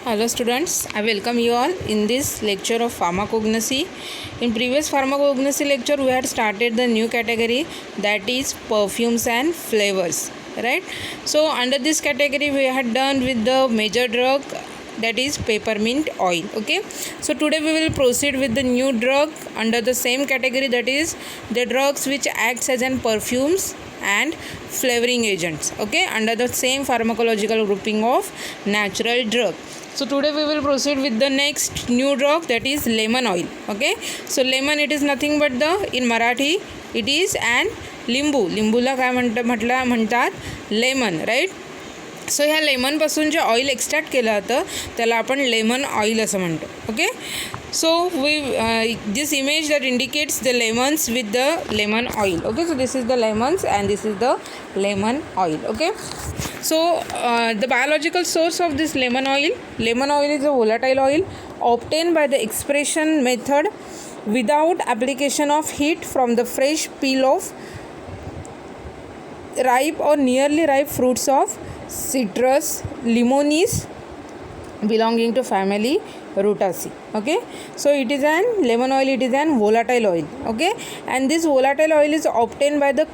Hello students, I welcome you all in this lecture of pharmacognosy. In previous pharmacognosy lecture we had started the new category, that is perfumes and flavors, right? So under this category we had done with the major drug, that is peppermint oil. Okay, so today we will proceed with the new drug under the same category, that is the drugs which acts as an perfumes and flavoring agents, okay, under the same pharmacological grouping of natural drug. So today we will proceed with the next new drug, that is lemon oil. Okay, so lemon, it is nothing but the, in Marathi it is an लिंबूला काय म्हणतात lemon, right. So ह्या लेमनपासून जे oil extract केलं जातं त्याला आपण lemon oil असं म्हणतो. Okay, so this image that indicates the lemons with the lemon oil. Okay, so this is the lemons and this is the lemon oil. Okay, so the biological source of this lemon oil is a volatile oil obtained by the expression method without application of heat from the fresh peel of ripe or nearly ripe fruits of citrus limones belonging to family Rutaceae. Okay, so it is an lemon oil, it is an volatile oil. Okay, and this volatile oil is obtained by the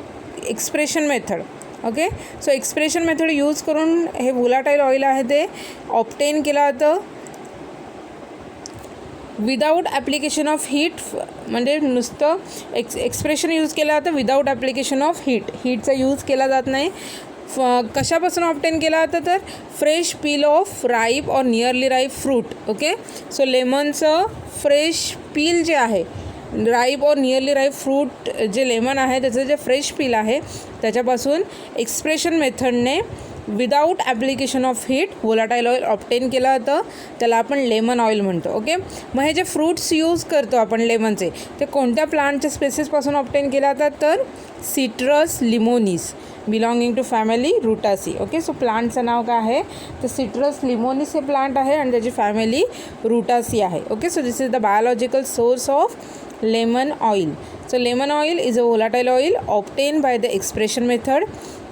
expression method. Okay, so expression method use करून हे volatile oil आहे ते obtain केलं जातं without application of heat. म्हणजे नुसतं expression use केलं जातं विदाऊट ॲप्लिकेशन ऑफ हीटचा यूज केला जात नाही. कशापासून ऑप्टेन केला जातं तर fresh peel of ripe or nearly ripe fruit. Okay, so लेमनचं फ्रेश पील जे आहे, ripe or nearly ripe fruit जे लेमन आहे त्याचं जे फ्रेश पील आहे त्याच्यापासून एक्सप्रेशन मेथडने without application of heat volatile oil obtain केलं जातं, त्याला आपण लेमन ऑइल म्हणतो. ओके, मग हे जे फ्रूट्स यूज करतो आपण लेमनचे ते कोणत्या प्लांटच्या स्पेसिसपासून ऑप्टेन केले जातात तर citrus limonis belonging to family rutaceae. Okay, so प्लांटचं नाव काय आहे तर सिट्रस लिमोनीस हे प्लांट आहे आणि त्याची फॅमिली रुटासी आहे. Okay, so this is the biological source of lemon oil. So lemon oil is a volatile oil obtained by the expression method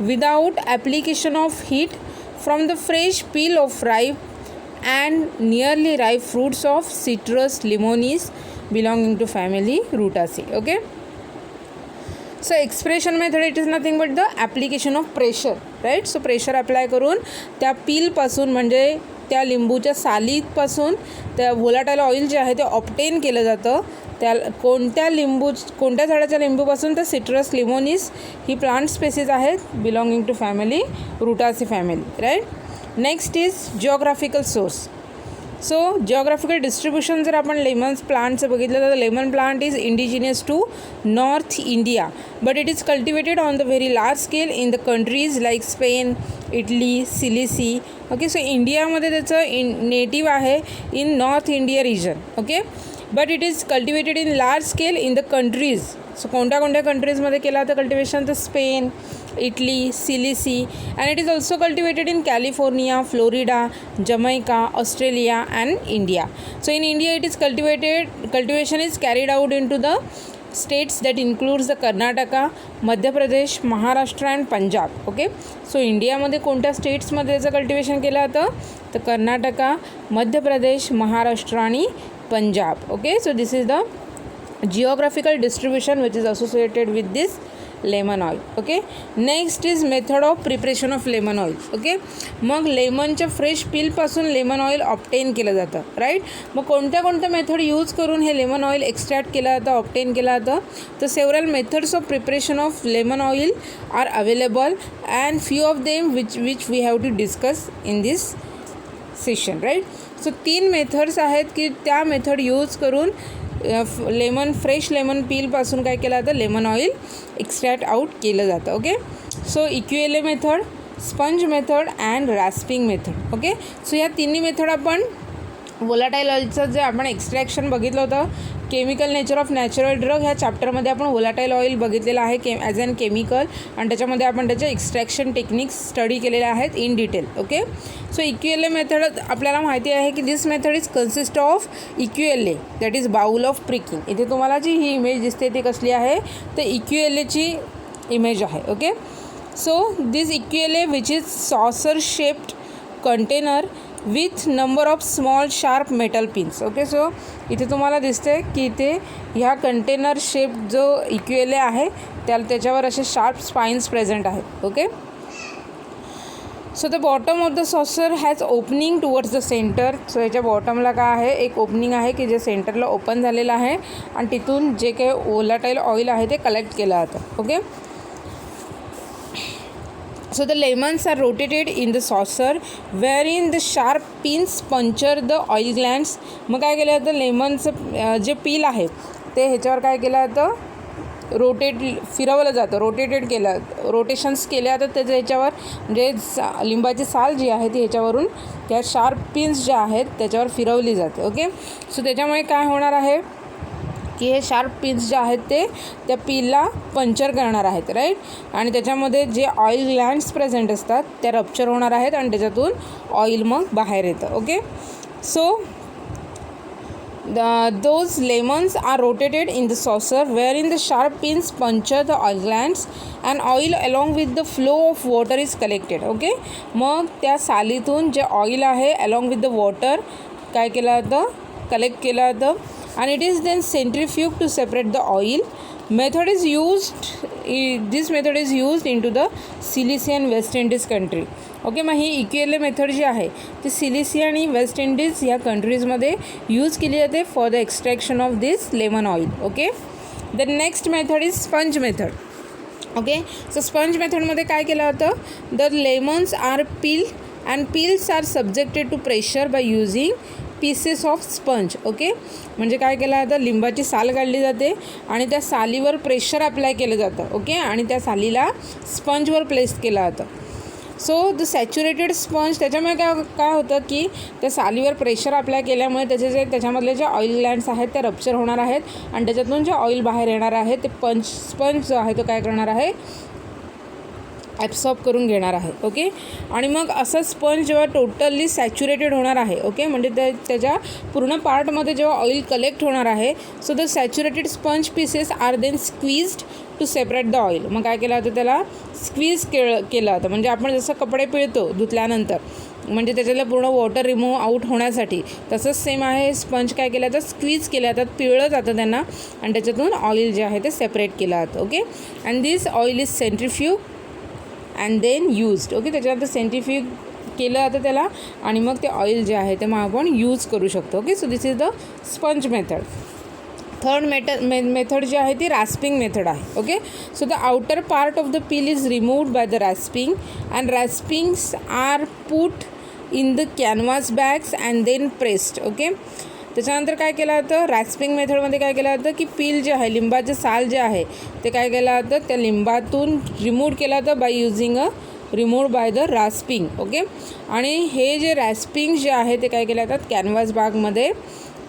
without application of heat from the fresh peel of ripe and nearly ripe fruits of citrus limones belonging to family Rutaceae. Okay, so expression method, it is nothing but the application of pressure, right? So pressure apply करून त्या पीलपासून म्हणजे त्या लिंबूच्या सालीपासून त्या volatile oil जे आहे ते obtain केलं जातं. त्या कोणत्या झाडाच्या लिंबूपासून तर सिट्रस लिमोनीस ही प्लांट स्पेसीज आहेत belonging to family Rutaceae family, right. Next is geographical source. So geographical distribution जर आपण लेमन्स प्लांटचं बघितलं तर lemon plant is indigenous to north India but it is cultivated on the very large scale in the countries like Spain, Italy, Sicily. Okay, so इंडियामध्ये त्याचं native आहे in north India region. Okay, but it is cultivated in large scale in the countries. So कोणत्या कंट्रीजमध्ये केला तर cultivation तर Spain, Italy, Sicily, and it is also cultivated in California, Florida, Jamaica, Australia and India. So in India it is cultivation is carried out in to the states that includes the Karnataka, Madhya Pradesh, Maharashtra and Punjab. Okay, so इंडियामध्ये कोणत्या स्टेट्समध्ये त्याचं cultivation केलं जातं तर कर्नाटका, मध्य प्रदेश, महाराष्ट्र आणि Punjab. Okay, so this is the geographical distribution which is associated with this lemon oil. Okay, next is method of preparation of lemon oil. Okay, मग लेमनच्या fresh पीलपासून lemon oil obtain केलं जातं, राईट. मग कोणत्या मेथड यूज करून हे lemon oil extract केलं जातं, obtain केलं जातं तर several methods of preparation of lemon oil are available and few of them which we have to discuss in this session, right. So 3 methods आहेत की त्या मेथड यूज करून फ्रेश लेमन पीलपासून काय केलं जातं लेमन ऑइल एक्स्ट्रॅक्ट आउट केलं जातं. Okay, so EQLA method, sponge method and rasping method. Okay, so ह्या तिन्ही मेथड आपण व्होलाटाईल ऑइलचं जे आपण एक्स्ट्रॅक्शन बघितलं होतं chemical nature of natural drug ह्या चॅप्टरमध्ये आपण व्होलाटाईल ऑइल बघितलेलं आहे ॲज अॅन केमिकल आणि त्याच्यामध्ये आपण त्याचे एक्स्ट्रॅक्शन टेक्निक्स स्टडी केलेल्या आहेत in detail. Okay, so EQLA method आपल्याला माहिती आहे की this method is consist of EQLA that is bowl of pricking. इथे तुम्हाला जी ही इमेज दिसते ती कसली आहे तर EQLAची इमेज आहे. Okay, so this EQLA which is saucer shaped container with number of small sharp metal pins. Okay, so इथे तुम्हाला दिसते की इथे ह्या कंटेनर शेप जो इक्युएले आहे त्याच्यावर असे शार्प स्पाइन्स प्रेझेंट आहेत. Okay, so the bottom of the saucer has opening towards the centre. So याच्या बॉटमला काय आहे, एक ओपनिंग आहे की जे सेंटरला ओपन झालेलं आहे आणि तिथून जे काही वोलाटाईल ऑइल आहे ते कलेक्ट केलं जातं. ओके, so the lemons are rotated in the saucer wherein the sharp pins puncture the oil glands. मग काय केलं जातं, लेमनचं जे पील आहे ते ह्याच्यावर काय केलं जातं, फिरवलं जातं, रोटेशन्स केले जातात त्याच्या ह्याच्यावर, म्हणजे लिंबाची साल जी आहे ती ह्याच्यावरून त्या शार्प पिन्स ज्या आहेत त्याच्यावर फिरवली जाते. ओके, सो त्याच्यामुळे काय होणार आहे की हे शार्प पिन्स जे आहेत ते त्या पीलला पंक्चर करणार आहेत, राईट. आणि त्याच्यामध्ये जे ऑइल ग्लँड्स प्रेझेंट असतात त्या रप्चर होणार आहेत आणि त्याच्यातून ऑइल मग बाहेर येतं. Okay, so those lemons are rotated in the saucer wherein the sharp pins puncture the oil glands and oil along with the flow of water is collected. Okay, मग त्या सालीतून जे ऑइल आहे along with the water काय केलं जातं, collect केलं जातं and it is then centrifuged to separate the oil. This method is used into the Sicily and West Indies country. Okay, मग ही इक्युएले मेथड जी आहे ती सिलिसिया आणि वेस्ट इंडिज ह्या कंट्रीजमध्ये यूज केली जाते for the extraction of this lemon oil. Okay, the next method is sponge method. Okay, so sponge मेथडमध्ये काय केलं जातं, the lemons are peel and peels are subjected to pressure by using pieces of sponge. Okay, म्हणजे काय केलं जातं, लिंबाची साल काढली जाते आणि त्या सालीवर प्रेशर अप्लाय केलं जातं. ओके, आणि त्या सालीला स्पंजवर प्लेस केलं जातं. सो द सॅच्युरेटेड स्पंज, त्याच्यामुळे काय होतं की त्या सालीवर प्रेशर अप्लाय केल्यामुळे त्याच्यामधले जे ऑइल ग्लँड्स आहेत ते रप्चर होणार आहेत आणि त्याच्यातून जे ऑइल बाहेर येणार आहे ते स्पंज जो आहे तो काय करणार आहे, ॲब्सॉर्ब करून घेणार आहे. ओके, आणि मग असं स्पंज जेव्हा टोटली सॅच्युरेटेड होणार आहे, ओके, म्हणजे त्याच्या पूर्ण पार्टमध्ये जेव्हा ऑइल कलेक्ट होणार आहे, so the saturated sponge pieces are then squeezed to separate the oil. मग काय केलं जातं, त्याला स्क्वीज केलं जातं, म्हणजे आपण जसं कपडे पिळतो धुतल्यानंतर, म्हणजे त्याच्यातलं पूर्ण वॉटर रिमूव्ह आऊट होण्यासाठी, तसंच सेम आहे स्पंज काय केलं जातं, स्क्वीज केल्या जातात, पिळलं जातं त्यांना आणि त्याच्यातून ऑइल जे आहे ते सेपरेट केलं जातं. Okay, and this oil is centrifuge and then used. Okay, त्याच्यानंतर सेंट्रिफ्यूग केलं जातं त्याला आणि मग ते ऑइल जे आहे ते मग आपण यूज करू शकतो. Okay, so this is the sponge method. Third method जी आहे ती रॅस्पिंग मेथड आहे. Okay, so the outer part of the peel is removed by the rasping and raspings are put in the canvas bags and then pressed. Okay, त्याच्यानंतर काय केलं जातं, रॅस्पिंग मेथडमध्ये काय केलं जातं की पील जे आहे, लिंबाचे साल जे आहे ते काय केलं जातं, त्या लिंबातून रिमूव्ह केलं जातं by using removed by the rasping. Okay, आणि हे जे रॅस्पिंग जे आहे ते काय केलं जातात, कॅनव्हास बॅगमध्ये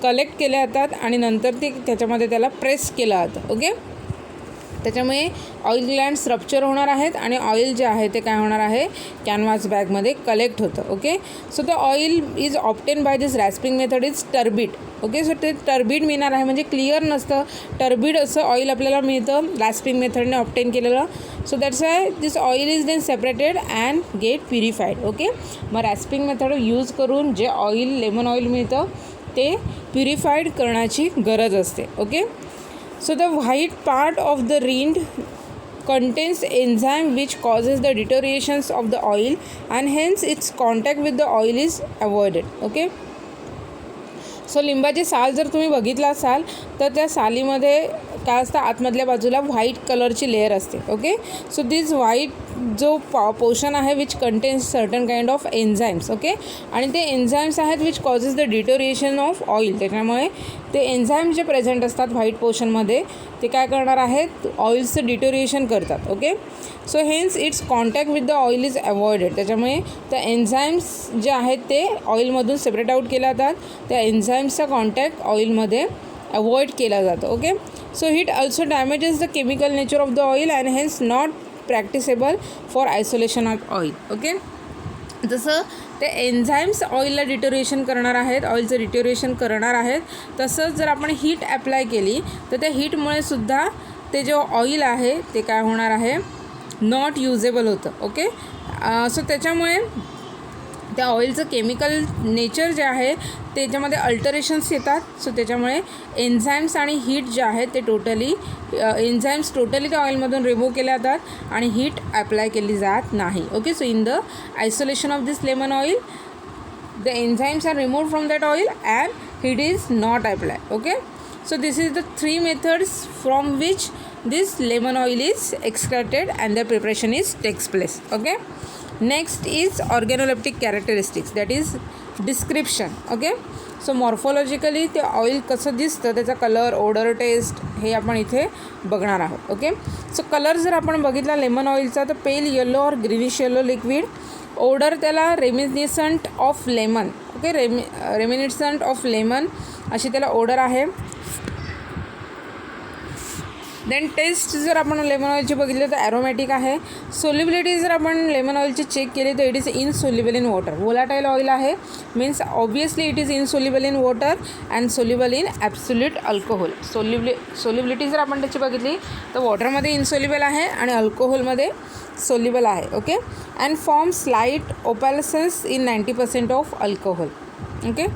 कलेक्ट केले जातात आणि नंतर ते त्याच्यामध्ये त्याला प्रेस केलं जातं. ओके, त्याच्यामुळे ऑइल ग्लँड्स रप्चर होणार आहेत आणि ऑइल जे आहे ते काय होणार आहे, कॅनव्हास बॅगमध्ये कलेक्ट होतं. Okay, so the oil is obtain by this rasping method is turbid. Okay, so ते टर्बिड मिळणार आहे, म्हणजे क्लिअर नसतं, टर्बिड असं ऑइल आपल्याला मिळतं रॅस्पिंग मेथडने ऑप्टेन केलेलं. So that's why this oil is then separated and get purified. Okay, मग रॅस्पिंग मेथड यूज करून जे ऑइल, लेमन ऑइल मिळतं ते प्युरिफाईड करण्याची गरज असते. Okay, so the white part of the rind contains enzyme which causes the deteriorations of the oil and hence its contact with the oil is avoided. Okay, so लिंबाची साल जर तुम्ही बघितला असाल तर त्या सालीमध्ये काय असतं, आतमधल्या बाजूला व्हाईट कलरची लेअर असते. ओके, सो दिस व्हाईट जो पोर्शन आहे which contains certain kind of enzymes. Okay, आणि ते एन्झाईम्स आहेत which causes the deterioration of oil. त्याच्यामुळे ते एन्झाईम जे प्रेझेंट असतात व्हाईट पोर्शनमध्ये ते काय करणार आहेत, ऑइल्सचं डिटोरिएशन करतात. Okay, so hence its contact with the oil is avoided. त्याच्यामुळे त्या एन्झाईम्स जे आहेत ते ऑइलमधून सेपरेट आऊट केल्या जातात, त्या एन्झाईम्सचा कॉन्टॅक्ट ऑइलमध्ये अवॉइड केला जातो. Okay, so heat also damages the chemical nature of the oil and hence not practicable for isolation of oil. Okay, जसं ते एन्झाईम्स ऑइलला डिटोरिएशन करणार आहेत, ऑइलचं डिटोरिएशन करणार आहेत, तसंच जर आपण हीट अप्लाय केली तर त्या हीटमुळे सुद्धा ते जे ऑइल आहे ते काय होणार आहे, नॉट युजेबल होतं. ओके, सो त्याच्यामुळे त्या ऑइलचं केमिकल नेचर जे आहे त्याच्यामध्ये अल्टरेशन्स येतात. सो त्याच्यामुळे एन्झाईम्स आणि हीट जे आहे ते एन्झाईम्स टोटली त्या ऑइलमधून रिमूव्ह केल्या जातात आणि हीट अप्लाय केली जात नाही. Okay, so in the isolation of this lemon oil the enzymes are removed from that oil and heat is not applied. Okay, so this is the 3 methods from which this lemon oil is extracted and the preparation takes place. Okay, next is organoleptic characteristics, that is description. Okay, so morphologically ते oil कसं दिसतं, त्याचा colour, Oder, taste हे आपण इथे बघणार आहोत. Okay, so colour जर आपण बघितला लेमन ऑइलचा तर pale yellow or greenish yellow liquid. Odour त्याला reminiscent of lemon. Okay, reminiscent of lemon अशी त्याला ओडर आहे. देन टेस्ट जर आपण लेमन ऑइलची बघितलं तर ॲरोमॅटिक आहे. सोल्युबिलिटी जर आपण लेमन ऑइलची चेक केली तर it is insoluble in water. Volatile oil आहे, means obviously it is insoluble in water and soluble in absolute alcohol. Solubility जर आपण त्याची बघितली तर वॉटरमध्ये इनसोल्युबल आहे आणि अल्कोहोलमध्ये सोल्युबल आहे. Okay, and form slight opalescence in 90% of alcohol. Okay,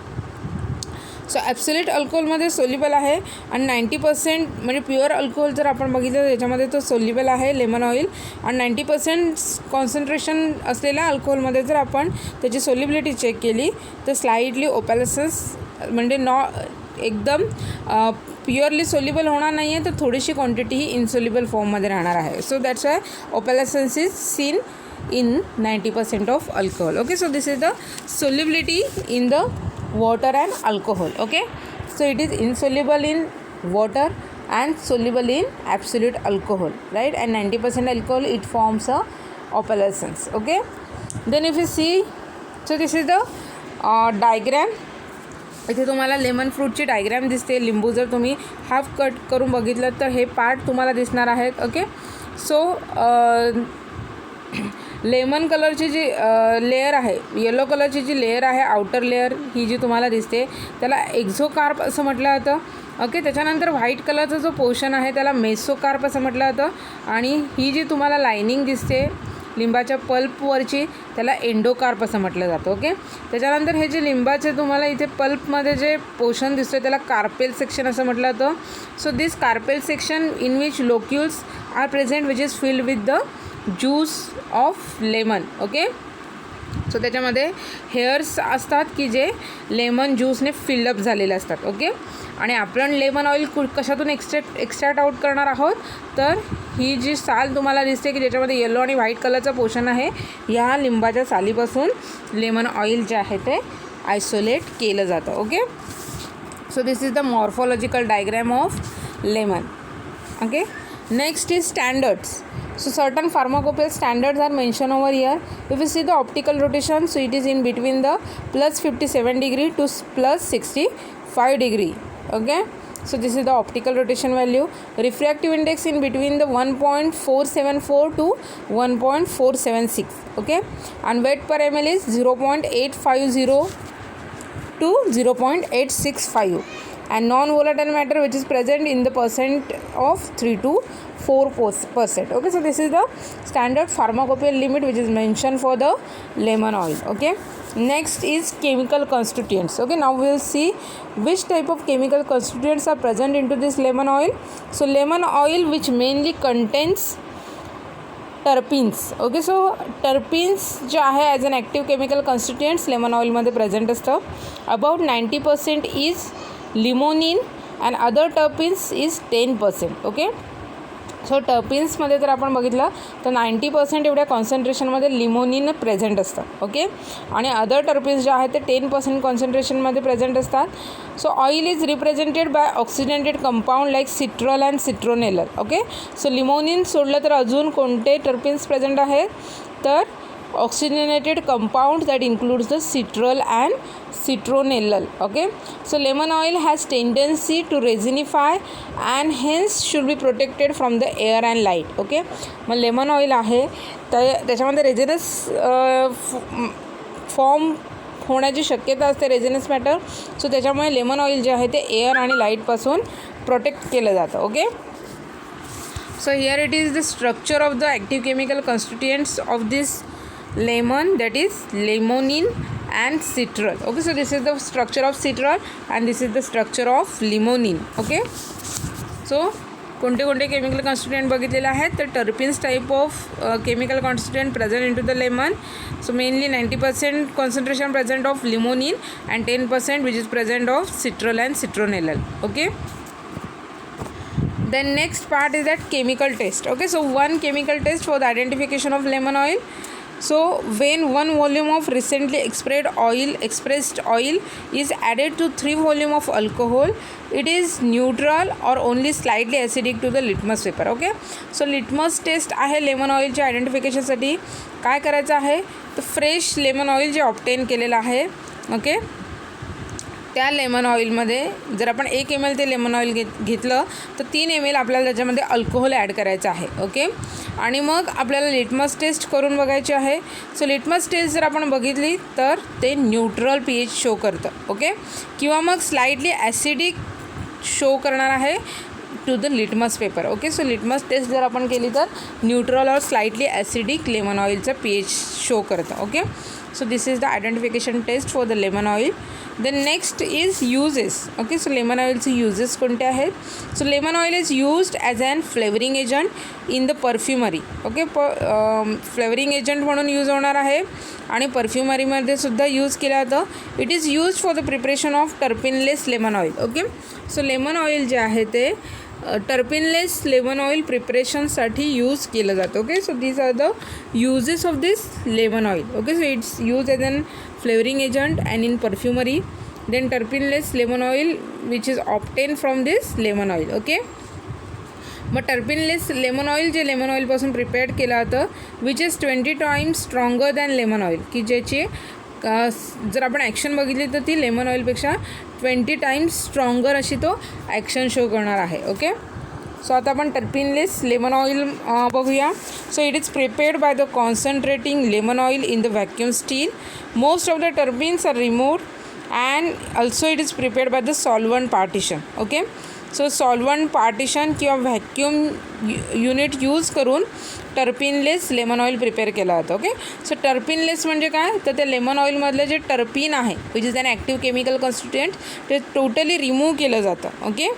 so absolute अल्कोहोलमध्ये सोल्युबल आहे आणि 90% म्हणजे प्युअर अल्कोहोल जर आपण बघितलं तर त्याच्यामध्ये तो सोल्युबल आहे लेमन ऑइल. आणि 90% कॉन्सन्ट्रेशन असलेल्या अल्कोहोलमध्ये जर आपण त्याची सोल्युबिलिटी चेक केली तर स्लाइटली ओपॅलसन्स म्हणजे एकदम प्युअरली सोल्युबल होणार नाही आहे, तर थोडीशी क्वांटिटी ही इनसोल्युबल फॉर्ममध्ये राहणार आहे. So that's why opalescence is seen in 90% of alcohol. Okay, so this is the solubility in the water and alcohol. Okay, so it is insoluble in water and soluble in absolute alcohol, right? And 90% alcohol, it forms a opalescence. Okay, then if you see, so this is the diagram. इथे तुम्हाला lemon फ्रूटची diagram दिसते. लिंबू जर तुम्ही half cut करून बघितलं तर हे पार्ट तुम्हाला दिसणार आहेत. ओके, सो लेमन कलरची जी लेयर आहे, येलो कलरची जी लेयर आहे, आउटर लेयर ही जी तुम्हाला दिसते त्याला एक्झोकार्प असं म्हटलं जातं. ओके, त्याच्यानंतर व्हाईट कलरचा जो पोर्शन आहे त्याला मेसोकार्प असं म्हटलं जातं. आणि ही जी तुम्हाला लायनिंग दिसते लिंबाच्या पल्पवरची त्याला एंडोकार्प असं म्हटलं जातं. ओके, त्याच्यानंतर हे जे लिंबाचे तुम्हाला इथे पल्पमध्ये जे पोर्शन दिसतं त्याला कार्पेल सेक्शन असं म्हटलं जातं. So this carpel section in which locules are present which is filled with the juice of lemon. Okay, so त्याच्यामध्ये हेअर्स असतात की जे लेमन ज्यूसने फिलअप झालेले असतात. ओके, आणि आपण लेमन ऑइल कशातून एक्स्ट्रॅक्ट आउट करणार आहोत तर ही जी साल तुम्हाला दिसते की ज्याच्यामध्ये येलो आणि व्हाईट कलरचं पोर्शन आहे, ह्या लिंबाच्या सालीपासून लेमन ऑइल जे आहे ते आयसोलेट केलं जातं. Okay, so this is the morphological diagram of lemon. Okay, next is standards. So certain pharmacopoeial standards are mentioned over here. If you see the optical rotation, so it is in between the plus 57 degree to plus 65 degree. Okay, so this is the optical rotation value. Refractive index in between the 1.474 to 1.476. Okay, and weight per ml is 0.850 to 0.865. And non-volatile matter which is present in the percent of 3 to 4%. Okay, so this is the standard pharmacopoeial limit which is mentioned for the lemon oil. Okay, next is chemical constituents. Okay, now we will see which type of chemical constituents are present into this lemon oil. So lemon oil which mainly contains terpenes. Okay, so terpenes जे आहे as an active chemical constituents lemon ऑइलमध्ये present असतं. About 90% is limonene and other terpenes is 10%. Okay, so टर्पिन्समध्ये जर आपण बघितलं तर 90% एवढ्या कॉन्सन्ट्रेशनमध्ये लिमोनिन प्रेझेंट असतं. ओके, आणि अदर टर्पिन्स जे आहेत ते 10% कॉन्सन्ट्रेशनमध्ये प्रेझेंट असतात. So oil is represented by oxidated compound like citral and citronellal. Okay, so limonene सोडलं तर अजून कोणते टर्पिन्स प्रेझेंट आहेत तर oxygenated compound that includes the citral and citronellal. Okay, so lemon oil has tendency to resinify and hence should be protected from the air and light. Okay, मग lemon oil आहे तर त्याच्यामध्ये resinous form होण्याची शक्यता असते, resinous matter. So त्याच्यामुळे lemon oil जे आहे ते एअर आणि लाईटपासून प्रोटेक्ट केलं जातं. ओके, so here it is the structure of the active chemical constituents of this lemon, that is limonene and citral. Okay, so this is the structure of citral and this is the structure of limonene. Okay, so कोणते कोणते chemical constituent बघितलेले आहेत तर terpenes type of chemical constituent present in to the lemon. So mainly 90% concentration present of limonene and 10% which is present of citral and citronellal. Okay, then next part is that chemical test. Okay, so one chemical test for the identification of lemon oil. So when 1 volume of recently expressed oil is added to 3 volume of alcohol, it is neutral or only slightly acidic to the litmus paper. Okay, so litmus test आहे lemon ऑइलच्या आयडेंटिफिकेशनसाठी. काय करायचं आहे तर fresh lemon oil जे obtain केलेलं आहे, okay, त्या lemon ऑइलमध्ये जर आपण 1 ml ते लेमन ऑइल घेतलं तर 3 ml आपल्याला त्याच्यामध्ये अल्कोहोल ॲड करायचं आहे. ओके, आणि मग आपल्याला लिटमस टेस्ट करून बघायची आहे. सो लिटमस टेस्ट जर आपण बघितली तर ते न्यूट्रल pH शो करतं. ओके, किंवा मग स्लाइटली ॲसिडिक शो करणार आहे to the litmus paper. Okay, so litmus test जर आपण केली तर neutral or slightly acidic lemon ऑइलचं pH शो करतं. Okay, so this is the identification test for the lemon oil. Then next is uses. Okay, so lemon oilचे uses कोणते आहेत. so lemon oil is used as an flavoring agent in the perfumery. okay, flavoring agent म्हणून use होणार आहे आणि परफ्युमरीमध्ये सुद्धा use केला जातं. It is use for the preparation of terpeneless lemon oil. Okay, so lemon oil जे आहे ते टर्पिनलेस लेमन ऑइल प्रिपरेशनसाठी यूज केलं जातं. Okay, so these are the uses of this lemon oil. Okay, so it's used as an flavoring agent and in perfumery. Then terpeneless lemon oil which is obtained from this lemon oil. Okay, मग टर्पिनलेस lemon oil जे lemon ऑइलपासून prepared केलं जातं which is 20 times stronger than lemon oil, की ज्याची जर आपण action बघितली तर ती लेमन ऑइलपेक्षा 20 times स्ट्रॉंगर अशी तो ॲक्शन शो करणार आहे. ओके, सो आता आपण टर्पिनलेस लेमन ऑइल बघूया. So it is prepared by the concentrating lemon oil in the vacuum still. Most of the terpenes are removed and also it is prepared by the solvent partition. Okay, so solvent partition किंवा vacuum unit use करून terpeneless lemon oil prepare केला जातं. Okay, so टर्पिनलेस म्हणजे काय तर ते lemon ऑइलमधलं जे terpene आहे which is an active chemical constituent ते टोटली रिमूव्ह केलं जातं. ओके,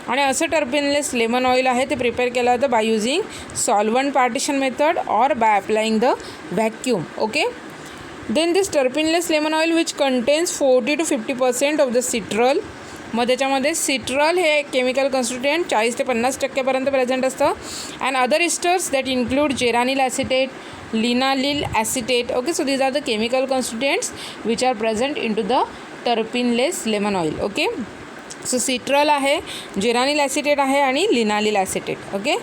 आणि असं टर्पिनलेस लेमन ऑइल आहे ते प्रिपेअर केलं जातं by using solvent partition method or by applying the vacuum. Okay, then this terpeneless lemon oil which contains 40 to 50% of the citral. मग त्याच्यामध्ये सिट्रल हे केमिकल कॉन्स्टिट्युएंट 40 ते 50% प्रेझेंट असतं. And other esters that include geranyl acetate, linalyl acetate. Okay, so these are the chemical constituents which are present in to the terpeneless lemon oil. Okay, so citral आहे, geranyl acetate आहे आणि लिनालिल acetate. Okay,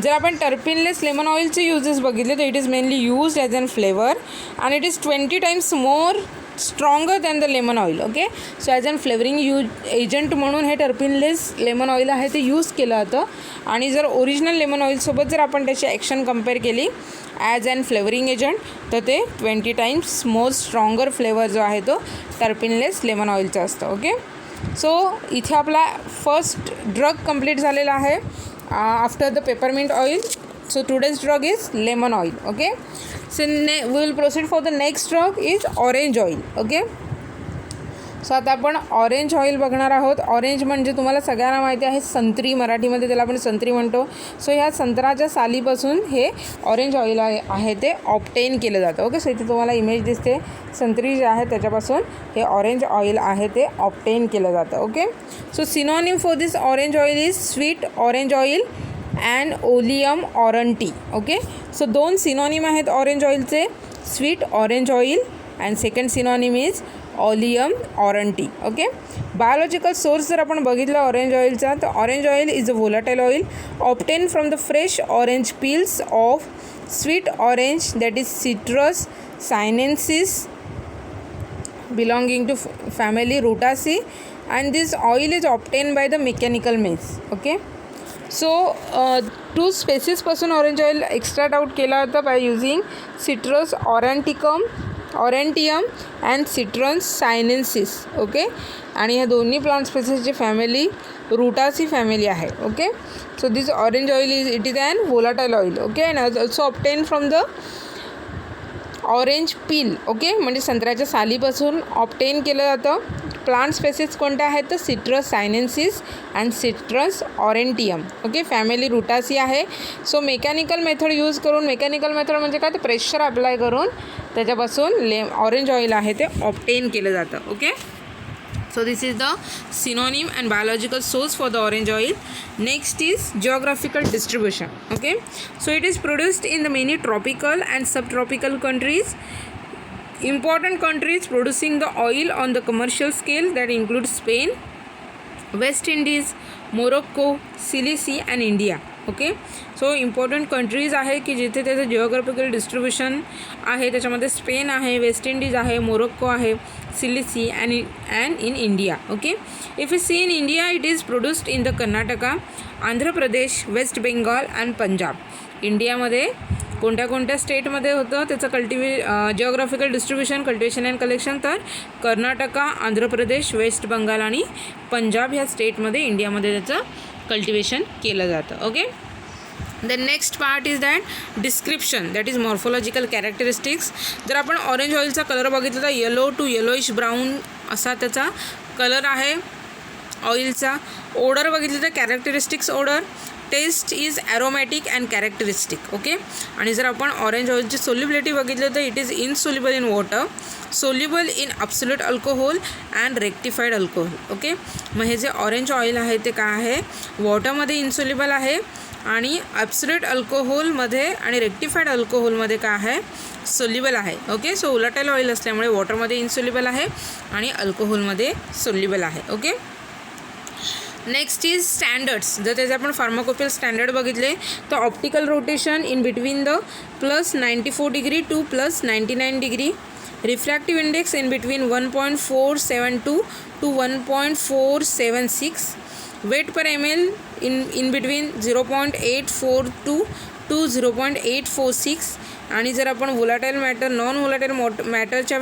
जर आपण terpeneless lemon ऑइलचे uses बघितले तर it is mainly use as an flavour and it is 20 times more stronger than the lemon oil. Okay, so as an flavouring agent म्हणून हे टर्पिनलेस lemon oil आहे ते यूज केलं जातं. आणि जर ओरिजिनल लेमन ऑइलसोबत जर आपण त्याची ॲक्शन कम्पेअर केली ॲज अन फ्लेवरिंग एजंट तर ते 20 times मोर स्ट्रॉंगर फ्लेवर जो आहे तो टर्पिनलेस लेमन ऑइलचा असतो. ओके, सो इथे आपला फर्स्ट ड्रग कंप्लीट झालेला आहे after the peppermint oil. So today's drug is lemon oil. Okay, so we will proceed for the next drug is orange oil. Okay, so आता आपण ऑरेंज ऑइल बघणार आहोत. Orange म्हणजे तुम्हाला सगळ्यांना माहिती आहे संत्री, मराठीमध्ये त्याला आपण संत्री म्हणतो. सो ह्या संत्र्याच्या सालीपासून हे ऑरेंज ऑइल आहे ते ऑब्टेन केलं जातं. ओके, सो इथे तुम्हाला इमेज दिसते संत्री जे आहे त्याच्यापासून हे ऑरेंज ऑइल आहे ते ऑब्टेन केलं जातं. Okay, so synonym for this orange oil is sweet orange oil and oleum aurantii. Okay, so 2 synonym आहेत ऑरेंज ऑइलचे, sweet orange oil and second synonym is oleum aurantii. Okay, biological source जर आपण बघितलं orange ऑइलचा तर orange oil is a volatile oil obtain from the fresh orange peels of sweet orange that is Citrus sinensis belonging to family Rutaceae, and this oil is obtained by the mechanical means. Okay, so 2 species पासून orange oil extract out केला जातं by using Citrus aurantium and Citrus sinensis. Okay, आणि ह्या दोन्ही plant स्पेसिसची family Rutaceae family आहे. Okay, so this orange oil is an volatile oil. Okay, and also obtain from the orange peel, okay, म्हणजे संत्र्याच्या सालीपासून obtain केलं जातं. Plant spaces कोणत्या आहेत तर Citrus sinensis and Citrus aurantium, okay. Family Rutaceae आहे. So mechanical method use करून, mechanical method म्हणजे काय, ते प्रेशर अप्लाय करून त्याच्यापासून ऑरेंज ऑइल आहे ते ऑप्टेन केलं जातं, ओके. So this is the synonym and biological source for the orange oil. Next is geographical distribution, okay. So it is produced in the many tropical and subtropical countries. Important countries producing the oil on the commercial scale that include Spain, West Indies, Morocco, Sicily and India, okay. So important countries आहे की जिथे त्याचं geographical distribution आहे. त्याच्यामध्ये Spain आहे, West Indies आहे, Morocco आहे, Sicily and in India, okay. If you see in India it is produced in the Karnataka, Andhra Pradesh, West Bengal and Punjab. इंडियामध्ये कोणत्या कोणत्या स्टेटमध्ये होतं त्याचं geographical distribution, cultivation and collection, तर कर्नाटका, आंध्र प्रदेश, वेस्ट बंगाल आणि पंजाब ह्या स्टेटमध्ये इंडियामध्ये त्याचं कल्टिवेशन केलं जातं, okay. The next part is that description, that is morphological characteristics. जर आपण ऑरेंज ऑइलचा कलर बघितला तर येलो टू येलोइश ब्राऊन असा त्याचा कलर आहे ऑइलचा. ओडर बघितलं तर characteristics odour. Taste is aromatic and characteristic, okay. आणि जर आपण ऑरेंज ऑइलची सोल्युबिलिटी बघितलं तर it is insoluble in water, soluble in absolute alcohol and rectified alcohol, okay. मग हे जे ऑरेंज ऑइल आहे ते काय आहे, वॉटरमध्ये इनसोल्युबल आहे आणि ॲब्सोल्यूट अल्कोहोलमध्ये आणि रेक्टिफाईड अल्कोहोलमध्ये काय आहे, सोल्युबल आहे, ओके. सो उलटाईल ऑइल असल्यामुळे वॉटरमध्ये इनसोल्युबल आहे आणि अल्कोहोलमध्ये सोल्युबल आहे, ओके. Next is standards. जर त्याचे आपण फार्माकोपियल स्टँडर्ड बघितले तर optical rotation in between the +94 degree to +99 degree. Refractive index in between 1.472 to 1.476. Weight per ml in between 0.842 to 0.846. आणि जर आपण व्होलाटाईल मॅटर, नॉन व्होलाटाईल मॅटरच्या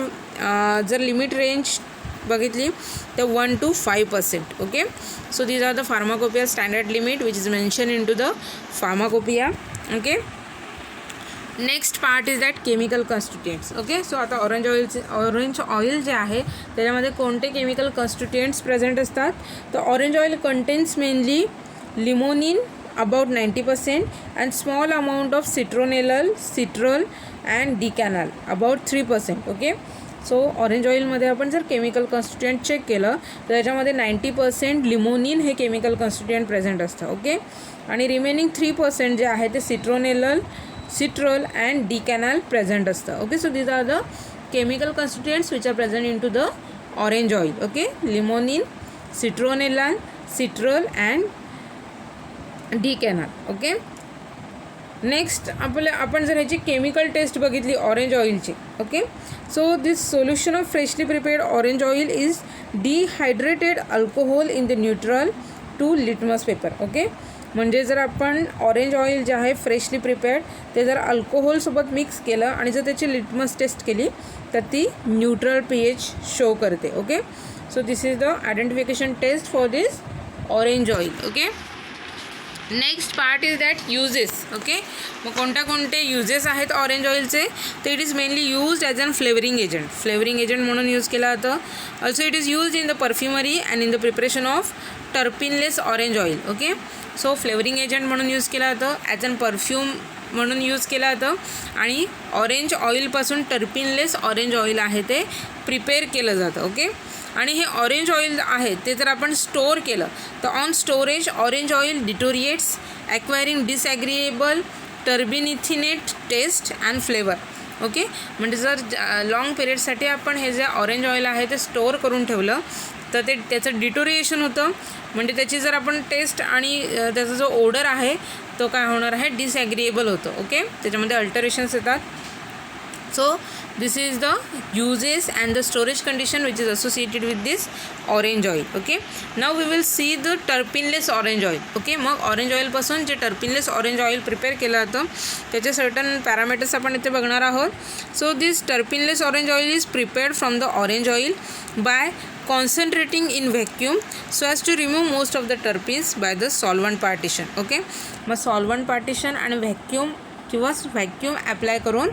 जर लिमिट रेंज बघितली तर 1 to 5%, okay. So these are the pharmacopoeia standard limit which is mention in to the pharmacopoeia, okay. Next part is that chemical constituents, okay. So आता orange oil जे आहे त्याच्यामध्ये कोणते chemical constituents present असतात तर orange oil contains mainly limonene about 90% and small amount of citronellal, citrol and decanal about 3%, okay. So orange ऑइलमध्ये आपण जर केमिकल कॉन्स्टिट्युएंट चेक केलं तर त्याच्यामध्ये 90% लिमोनिन हे केमिकल कॉन्स्टिट्युएंट प्रेझेंट असतं, ओके. आणि रिमेनिंग 3% जे आहे ते citronellal, citral and decanal present असतं, okay. So these are the chemical constituents which are present in to the orange oil, okay. Limonene, citronellal, citral and decanal, okay. Next आपण जर ह्याची chemical test बघितली orange ऑइलची, okay. So this solution of freshly prepared orange oil is dehydrated alcohol in the neutral to litmus paper, okay. म्हणजे जर आपण orange oil जे आहे फ्रेशली प्रिपेअर्ड ते जर अल्कोहोलसोबत मिक्स केलं आणि जर त्याची लिटमस टेस्ट केली तर ती न्यूट्रल pH शो करते, okay. So this is the identification test for this orange oil, okay. Next part is that uses, okay. मग कोणते युजेस आहेत ऑरेंज ऑइलचे तर it is mainly used as an flavouring agent म्हणून use केला जातं. Also it is used in the perfumery and in the preparation of terpeneless orange oil, okay. So flavouring agent म्हणून use केला जातं, as an perfume म्हणून use केला जातं आणि ऑरेंज ऑइलपासून टर्पिनलेस ऑरेंज ऑइल आहे ते प्रिपेअर केलं जातं, ओके. आणि हे ऑरेंज ऑइल आहे ते जर आपण स्टोअर केलं तर on storage orange oil deteriorates acquiring disagreeable terebinthinate taste and flavour, okay. म्हणजे जर लाँग पिरियडसाठी आपण हे जे ऑरेंज ऑइल आहे ते स्टोअर करून ठेवलं तर ते त्याचं डिटोरिएशन होतं. म्हणजे त्याची जर आपण टेस्ट आणि त्याचा जो ओडर आहे तो काय होणार आहे, डिसॲग्रिएबल होतं, ओके. त्याच्यामध्ये अल्टरेशन्स येतात. So this is the uses and the storage condition which is associated with this orange oil, okay. Now we will see the terpeneless orange oil, okay. मग ऑरेंज ऑइलपासून जे टर्पिनलेस ऑरेंज ऑइल प्रिपेअर केलं जातं त्याचे certain parameters आपण इथे बघणार आहोत. So this terpeneless orange oil is prepared from the orange oil by concentrating in vacuum so as to remove most of the terpenes by the solvent partition, okay. मग solvent partition आणि vacuum apply करून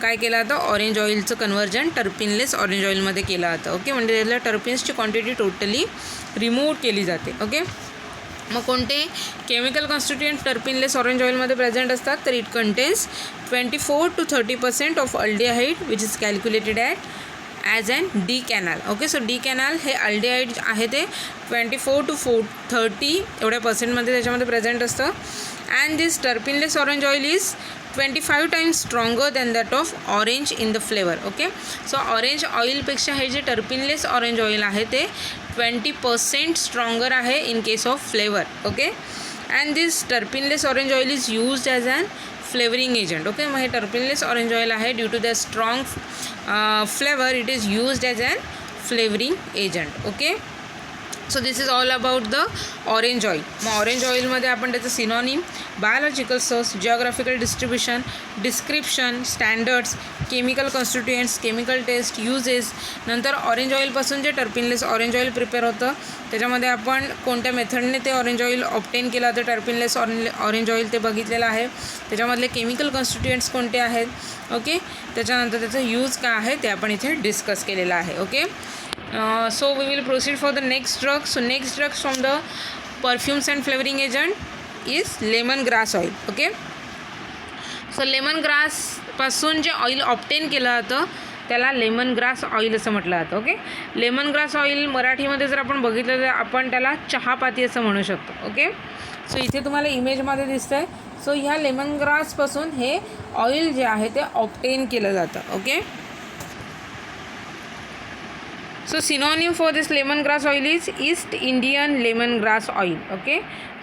काय केलं जातं, orange ऑइलचं conversion terpeneless orange ऑइलमध्ये केलं जातं. ओके, म्हणजे त्याला टर्पिन्सची क्वांटिटी टोटली रिमूव्ह केली जाते. ओके, मग कोणते केमिकल कॉन्स्टिट्युएंट टर्पिनलेस ऑरेंज ऑइलमध्ये प्रेझेंट असतात, तर it contains 24 to 30% of aldehyde which is calculated as and D canal. Okay, so D canal हे अल्डिहाइड आहे ते 24 to 30 एवढ्या पर्सेंटमध्ये त्याच्यामध्ये प्रेझेंट असतं. And this terpeneless orange oil is 25 times stronger than that of orange in the flavour. Okay, so orange ऑइलपेक्षा हे जे टर्पिनलेस orange oil आहे ते 20% स्ट्रॉंगर आहे in case of flavour. Okay, and this terpeneless orange oil is used as an flavouring agent. Okay, मग हे terpeneless orange oil आहे due to the strong flavour it is used as an flavouring agent. Okay, so this is all about the orange oil. मग orange ऑइलमध्ये आपण त्याचं synonym, biological source, geographical distribution, description, standards, chemical constituents, chemical test, uses, नंतर orange ऑइलपासून जे टर्पिनलेस orange oil prepare होतं त्याच्यामध्ये आपण कोणत्या मेथडने ते ऑरेंज ऑइल ऑब्टेन केलं तर टर्पिनलेस ऑरेंज ऑइल ते बघितलेलं आहे. त्याच्यामधले केमिकल कॉन्स्टिट्युएंट्स कोणते आहेत. ओके, त्याच्यानंतर त्याचं यूज काय आहे ते आपण इथे डिस्कस केलेलं आहे. Okay, so we will proceed for the next drug. So next drugs from the perfumes and flavoring agent is lemongrass oil. Okay, so lemongrass पासून जे ऑइल ऑब्टेन केलं जातं त्याला लेमनग्रास ऑइल असं म्हटलं जातं. ओके, लेमनग्रास ऑइल मराठीमध्ये जर आपण बघितलं तर आपण त्याला चहापाती असं म्हणू शकतो. ओके, सो इथे तुम्हाला इमेजमध्ये दिसतं आहे. सो ह्या लेमनग्रासपासून हे ऑइल जे आहे ते ऑब्टेन केलं जातं. ओके, so synonym for this lemongrass oil is East Indian lemongrass oil. Okay,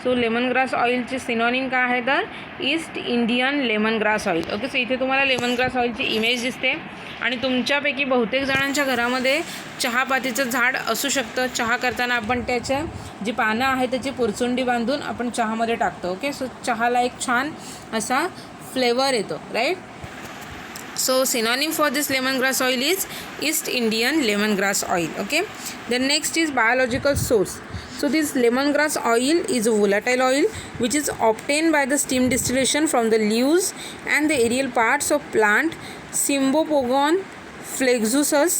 so lemongrass oil चे synonym काय आहे तर east Indian lemongrass oil. Okay, so इथे तुम्हाला लेमनग्रास ऑइलची इमेज दिसते आणि तुमच्यापैकी बहुतेक जणांच्या घरामध्ये चहापातीचं झाड असू शकतं. चहा करताना आपण त्याच्या जी पानं आहे त्याची पुरचुंडी बांधून आपण चहामध्ये टाकतो. ओके, सो चहाला एक छान असा फ्लेवर येतो, right. So synonym for this lemongrass oil is East Indian lemongrass oil. Okay, then next is biological source. So this lemongrass oil is a volatile oil which is obtained by the steam distillation from the leaves and the aerial parts of plant Cymbopogon flexusus,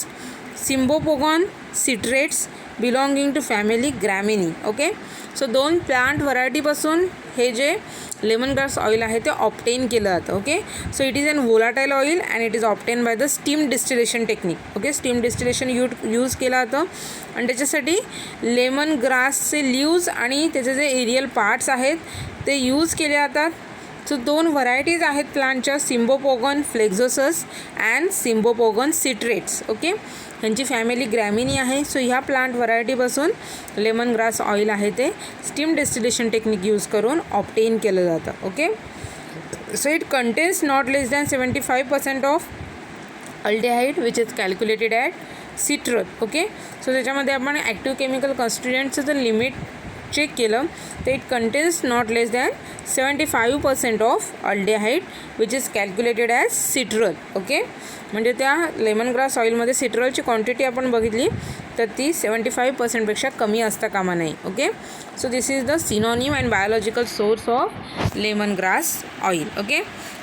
Cymbopogon citrates belonging to family Gramineae. Okay, so 2 plant व्हरायटीपासून हे जे lemongrass oil आहे ते obtain केलं जातं. Okay, so it is an volatile oil and it is obtain by the steam distillation technique. Okay, steam distillation use केलं जातं आणि त्याच्यासाठी लेमनग्रासचे लीव्ज आणि त्याचे जे एरियल पार्ट्स आहेत ते यूज केले जातात. सो 2 व्हरायटीज आहेत प्लांटच्या, सिम्बोपोगॉन फ्लेक्झोसस अँड सिम्बोपोगॉन सिट्रेट्स. ओके, ह्यांची फॅमिली ग्रॅमिनी आहे. सो ह्या प्लांट व्हरायटीपासून लेमनग्रास ऑइल आहे ते स्टीम डिस्टिलेशन टेक्निक यूज करून ऑब्टेन केलं जातं. Okay, so it contains not less than 75% of aldehyde which is calculated at citral. Okay, so त्याच्यामध्ये आपण ॲक्टिव्ह केमिकल कॉन्स्टिट्युएंट्सचं जर लिमिट चेक केलं तर it contains not less than 75% of aldehyde which is calculated as citral. Okay, म्हणजे त्या lemongrass ऑइलमध्ये सिट्रलची quantity आपण बघितली तर ती 75%पेक्षा कमी असता कामा नाही. Okay, so this is the synonym and biological source of lemongrass oil. Okay,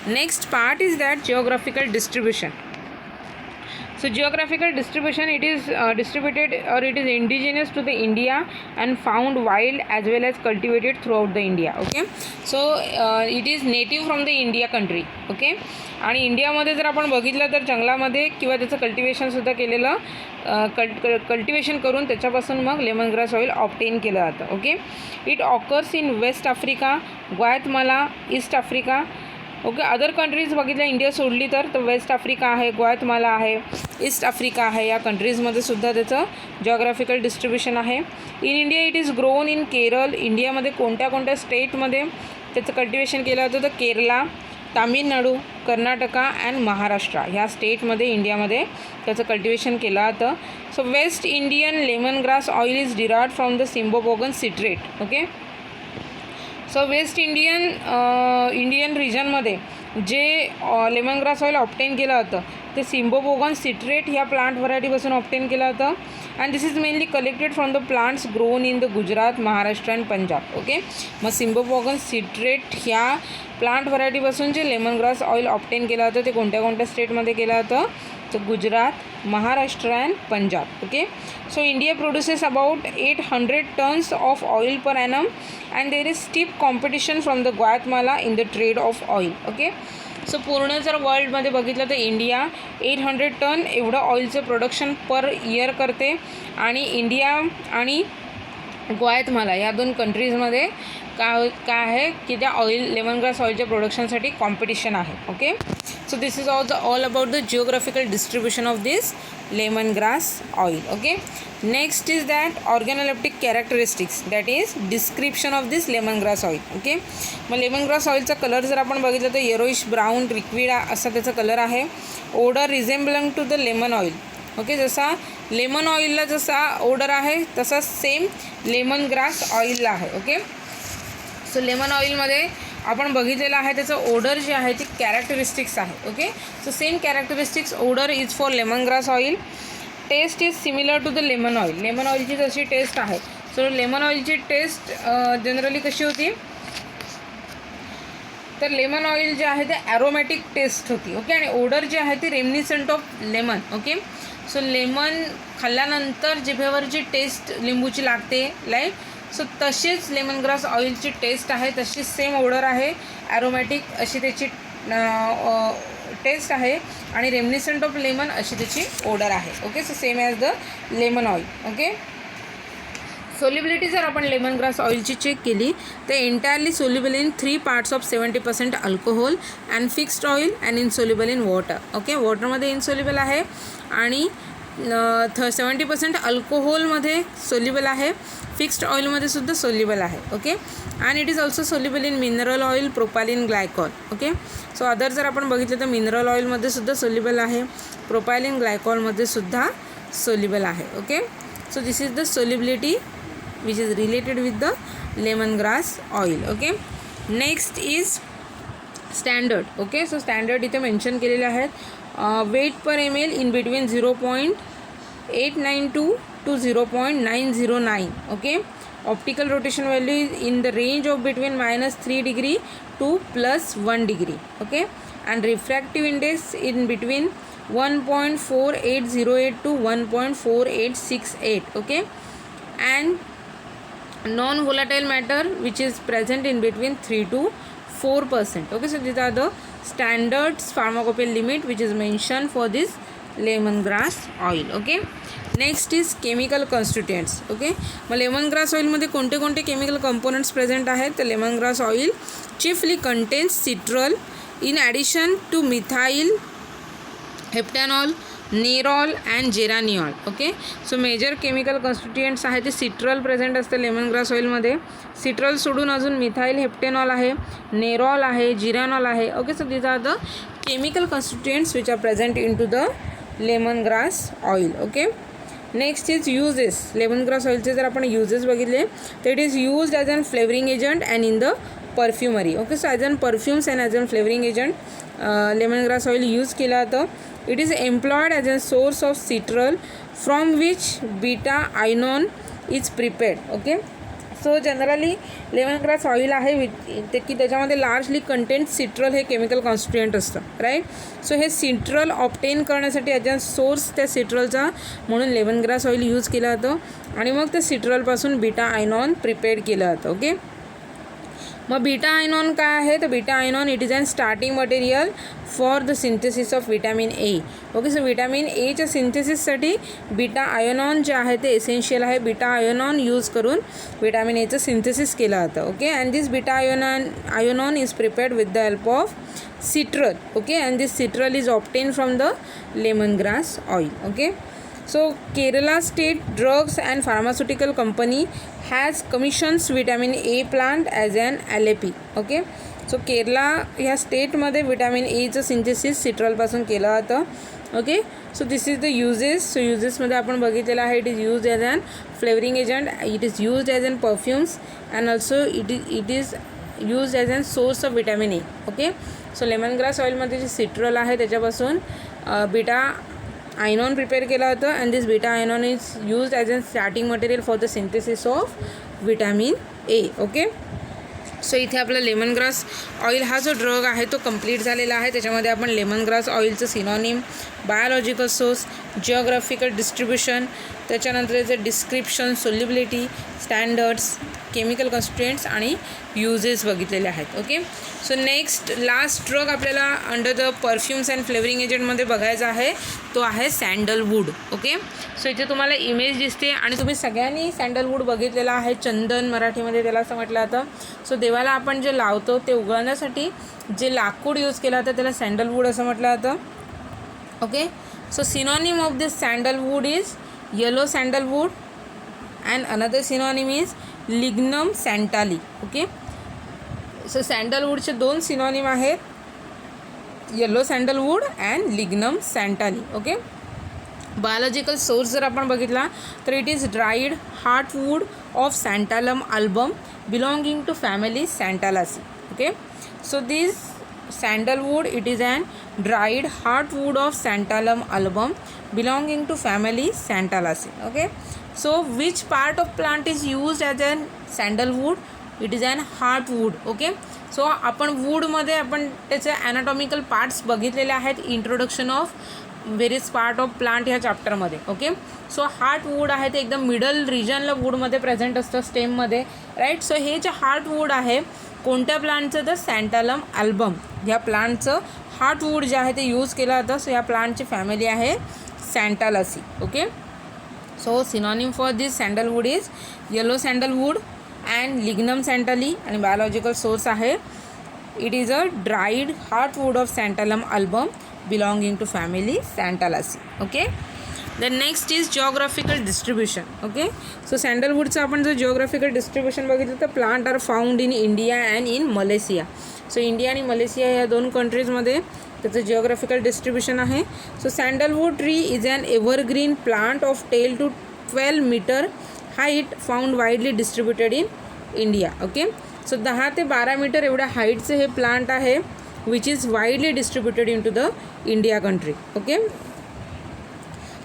next part is that geographical distribution. So geographical distribution, it is distributed or it is indigenous to the India and found wild as well as cultivated throughout the India. Okay, so it is native from the India country. Okay, आणि इंडियामध्ये जर आपण बघितलं तर जंगलामध्ये किंवा त्याचं कल्टिवेशनसुद्धा केलेलं कल्टिवेशन करून त्याच्यापासून मग लेमनग्रास ऑइल ऑब्टेन केलं जातं. Okay, it occurs in west Africa, Guatemala, east Africa. Okay, other countries बघितल्या इंडिया सोडली तर वेस्ट आफ्रिका आहे, ग्वायतमाला आहे, ईस्ट आफ्रिका आहे, या कंट्रीजमध्ये सुद्धा त्याचं जिओग्राफिकल डिस्ट्रीब्युशन आहे. In India it is grown in Kerala. इंडियामध्ये कोणत्या कोणत्या स्टेटमध्ये त्याचं कल्टिवेशन केलं जातं तर केरला, तामिळनाडू, कर्नाटका अँड महाराष्ट्र ह्या स्टेटमध्ये इंडियामध्ये त्याचं कल्टिवेशन केलं जातं. So west Indian lemongrass oil is derived from the Cymbopogon citrate. Okay, so west Indian रिजनमध्ये जे लेमनग्रास ऑइल ऑब्टेन केलं होतं ते सिम्बोबोगन सिट्रेट ह्या प्लांट व्हरायटीपासून ऑप्टेन केलं होतं. And this is mainly collected from the plants grown in the Gujarat, Maharashtra and Punjab. Okay, मग सिम्बोबोगन सिट्रेट ह्या प्लांट व्हरायटीपासून जे लेमन ग्रास ऑइल ऑप्टेन केलं होतं ते कोणत्या कोणत्या स्टेटमध्ये केलं होतं? तर Gujarat, Maharashtra and Punjab. Okay, so India produces about 800 tons of oil per annum and there is steep competition from the Guatemala in the trade of oil. Okay, so पूर्ण जर वर्ल्डमध्ये बघितलं तर इंडिया 800 टन एवढं ऑइलचं प्रोडक्शन पर इयर करते आणि India आणि ग्वातमाला या दोन कंट्रीजमध्ये काय आहे की त्या लेमन ग्रास ऑइलच्या प्रोडक्शनसाठी कॉम्पिटिशन आहे. Okay, so this is all about the geographical distribution of this lemon grass oil. Okay, next is that organoleptic characteristics, that is description of this lemon grass oil. Okay, मग lemon grass ऑइलचा colour जर आपण बघितलं तर येरोइश brown liquid असा त्याचा colour आहे. Odour resembling to the lemon oil. Okay, जसा लेमन ऑइलला जसा ओडर आहे तसा सेम लेमन ग्रास ऑइलला आहे. ओके, सो लेमन ऑइलमध्ये आपण बघितलेलं आहे त्याचं ओडर जे आहे ते कॅरेक्टरिस्टिक्स आहे. Okay, so same characteristics odour is for lemon grass oil. Taste is similar to the lemon oil. Lemon ऑइलची जशी टेस्ट आहे, सो लेमन ऑइलची टेस्ट जनरली कशी होती तर लेमन ऑइल जे आहे ते ॲरोमॅटिक टेस्ट होती. ओके, आणि ओडर जे आहे ते reminiscent of lemon. Okay, so lemon खाल्ल्यानंतर जिभेवर जी टेस्ट लिंबूची लागते लाईक, सो तशीच लेमन ग्रास ऑइलची टेस्ट आहे, तशीच सेम ओडर आहे, ॲरोमॅटिक अशी त्याची टेस्ट आहे आणि रेमिनिसंट ऑफ लेमन अशी त्याची ओडर आहे. Okay, so same as the lemon oil. Okay, solubility जर आपण लेमन ग्रास ऑइलची चेक केली तर entirely soluble in 3 parts of 70% alcohol and fixed oil and insoluble in water. Okay, वॉटरमध्ये इनसोल्युबल आहे आणि 70% अल्कोहोलमध्ये सोल्युबल आहे, फिक्स्ड ऑइलमध्ये सुद्धा सोल्युबल आहे. Okay, and it is also soluble in mineral oil, propylene glycol. Okay, so other जर आपण बघितलं तर मिनरल ऑइलमध्ये सुद्धा सोल्युबल आहे, प्रोपायलिन ग्लायकॉलमध्ये सुद्धा सोल्युबल आहे. Okay, so this is the solubility which is related with the lemongrass oil. Okay, next is standard. Okay, so standard इथे mention केलेले आहेत. Weight per ml in between 0.892 to 0.909. Okay, optical rotation value in the range of between -3 degree to +1 degree. Okay, and refractive index in between 1.4808 to 1.4868. Okay, and non-volatile matter which is present in between 3 to 4%. Okay, so these are the standards pharmacopoeial limit which is mentioned for this lemongrass oil. Okay, next is chemical constituents. Okay, मग lemongrass oil मध्ये कोणते कोणते chemical components present आहेत तर lemongrass oil chiefly contains citral in addition to methyl, heptanol, nerol and geraniol. Okay, so major chemical constituents आहे ते citral present असतं lemon grass ऑइलमध्ये. सिट्रल सोडून अजून मिथाईल हेप्टेनॉल आहे, नेरॉल आहे, जिरानॉल आहे. Okay, so these are the chemical constituents which are present in to the lemon grass oil. Okay, next is uses. Lemon grass ऑइलचे जर आपण युजेस बघितले तर it is used as an flavouring agent and in the perfumery. Okay, so as an perfumes and as an flavouring agent lemon grass oil use केलं जातं. It is employed as a source of citral from which beta inon is prepared. Okay, so generally lemongrass oil आहे ते की त्याच्यामध्ये largely content citral हे chemical constituent असतं. Right, so हे citral obtain करण्यासाठी ॲज अ सोर्स त्या सिट्रलचा म्हणून लेमनग्रास ऑइल यूज केलं जातं आणि मग त्या सिट्रलपासून बीटा आयनॉन प्रिपेअर केलं जातं. ओके, मग बीटा आयनॉन काय आहे तर beta ionone it is an starting material for the synthesis of vitamin A. Okay, so vitamin एच्या सिंथेसिससाठी बीटा आयनॉन जे आहे ते एसेन्शियल आहे. बीटा आयनॉन यूज करून विटॅमिन एचं सिंथेसिस केलं जातं. Okay, and this beta ionone is prepared with the help of citral. Okay, and this citral is obtained from the lemongrass oil. Okay, so Kerala State Drugs and Pharmaceutical Company has commissions vitamin A plant as an LAP. Okay, so Kerala ह्या स्टेटमध्ये vitamin एचं synthesis सिट्रलपासून केलं जातं. Okay, so this is the uses. So युजेसमध्ये आपण बघितलेलं आहे it is use as an flavouring agent, it is use as an perfumes and also it is use as an source of vitamin A. Okay, so lemongrass ऑइलमध्ये जे citral आहे त्याच्यापासून beta ionone prepare केला होता and this beta ionone is used as a starting material for the synthesis of vitamin A. Okay, so इथे आपला lemon grass oil हा जो ड्रग आहे तो कंप्लीट झालेला आहे. त्याच्यामध्ये आपण लेमन ग्रास ऑइलचं synonym, biological source, geographical distribution, त्याच्यानंतर त्याचं description, solubility, standards, chemical constituents आणि युजेस बघितलेले आहेत. Okay, so next last drug आपल्याला under the perfumes and flavouring एजंटमध्ये बघायचा आहे, तो आहे सँडलवूड. ओके, सो इथे तुम्हाला इमेज दिसते आणि तुम्ही सगळ्यांनी सँडलवूड बघितलेला आहे. चंदन मराठीमध्ये त्याला असं म्हटलं जातं. सो देवाला आपण जे लावतो ते उगवण्यासाठी जे लाकूड यूज केलं जातं त्याला सँडलवूड असं म्हटलं जातं. Okay, so synonym of this sandalwood is yellow sandalwood and another synonym is lignum santali. Okay, so सँडलवूडचे 2 सिनॉनिम आहेत, yellow sandalwood and lignum santali. Okay, biological source जर आपण बघितला तर it is dried heartwood of Santalum album belonging to family Santalaceae. Okay, so this sandalwood, it is an dried heartwood of Santalum album belonging to family Santalaceae. Okay, so which part of plant is used as an sandalwood? It is an heartwood. Okay, so आपण वूडमध्ये आपण त्याचे ॲनाटॉमिकल parts बघितलेले आहेत introduction of various part of plant ह्या चॅप्टरमध्ये. Okay, so हार्टवूड आहे ते एकदम middle रिजनला वूडमध्ये present असतं स्टेममध्ये, राईट. सो हे जे हार्टवूड आहे कोणत्या प्लांटचं, तर सँटालम अल्बम ह्या प्लांटचं हार्टवूड जे आहे ते यूज केलं जातं. सो ह्या प्लांटची फॅमिली आहे Santalaceae. Okay, so synonym for this sandalwood is yellow sandalwood and lignum santali आणि बायोलॉजिकल सोर्स आहे it is a dried heartwood of Santalum album belonging to family Santalaceae. Okay, the next is geographical distribution. Okay, so सँडलवूडचं आपण जर geographical distribution बघितलं तर plant are found in India and in Malaysia. So India आणि Malaysia या 2 कंट्रीजमध्ये त्याचं geographical distribution आहे. So sandalwood tree is an evergreen plant of 10 to 12 metre height found widely distributed in India. Okay, so 10 ते 12 metre एवढ्या हाईटचं हे plant आहे which is widely distributed in to the India country. Okay,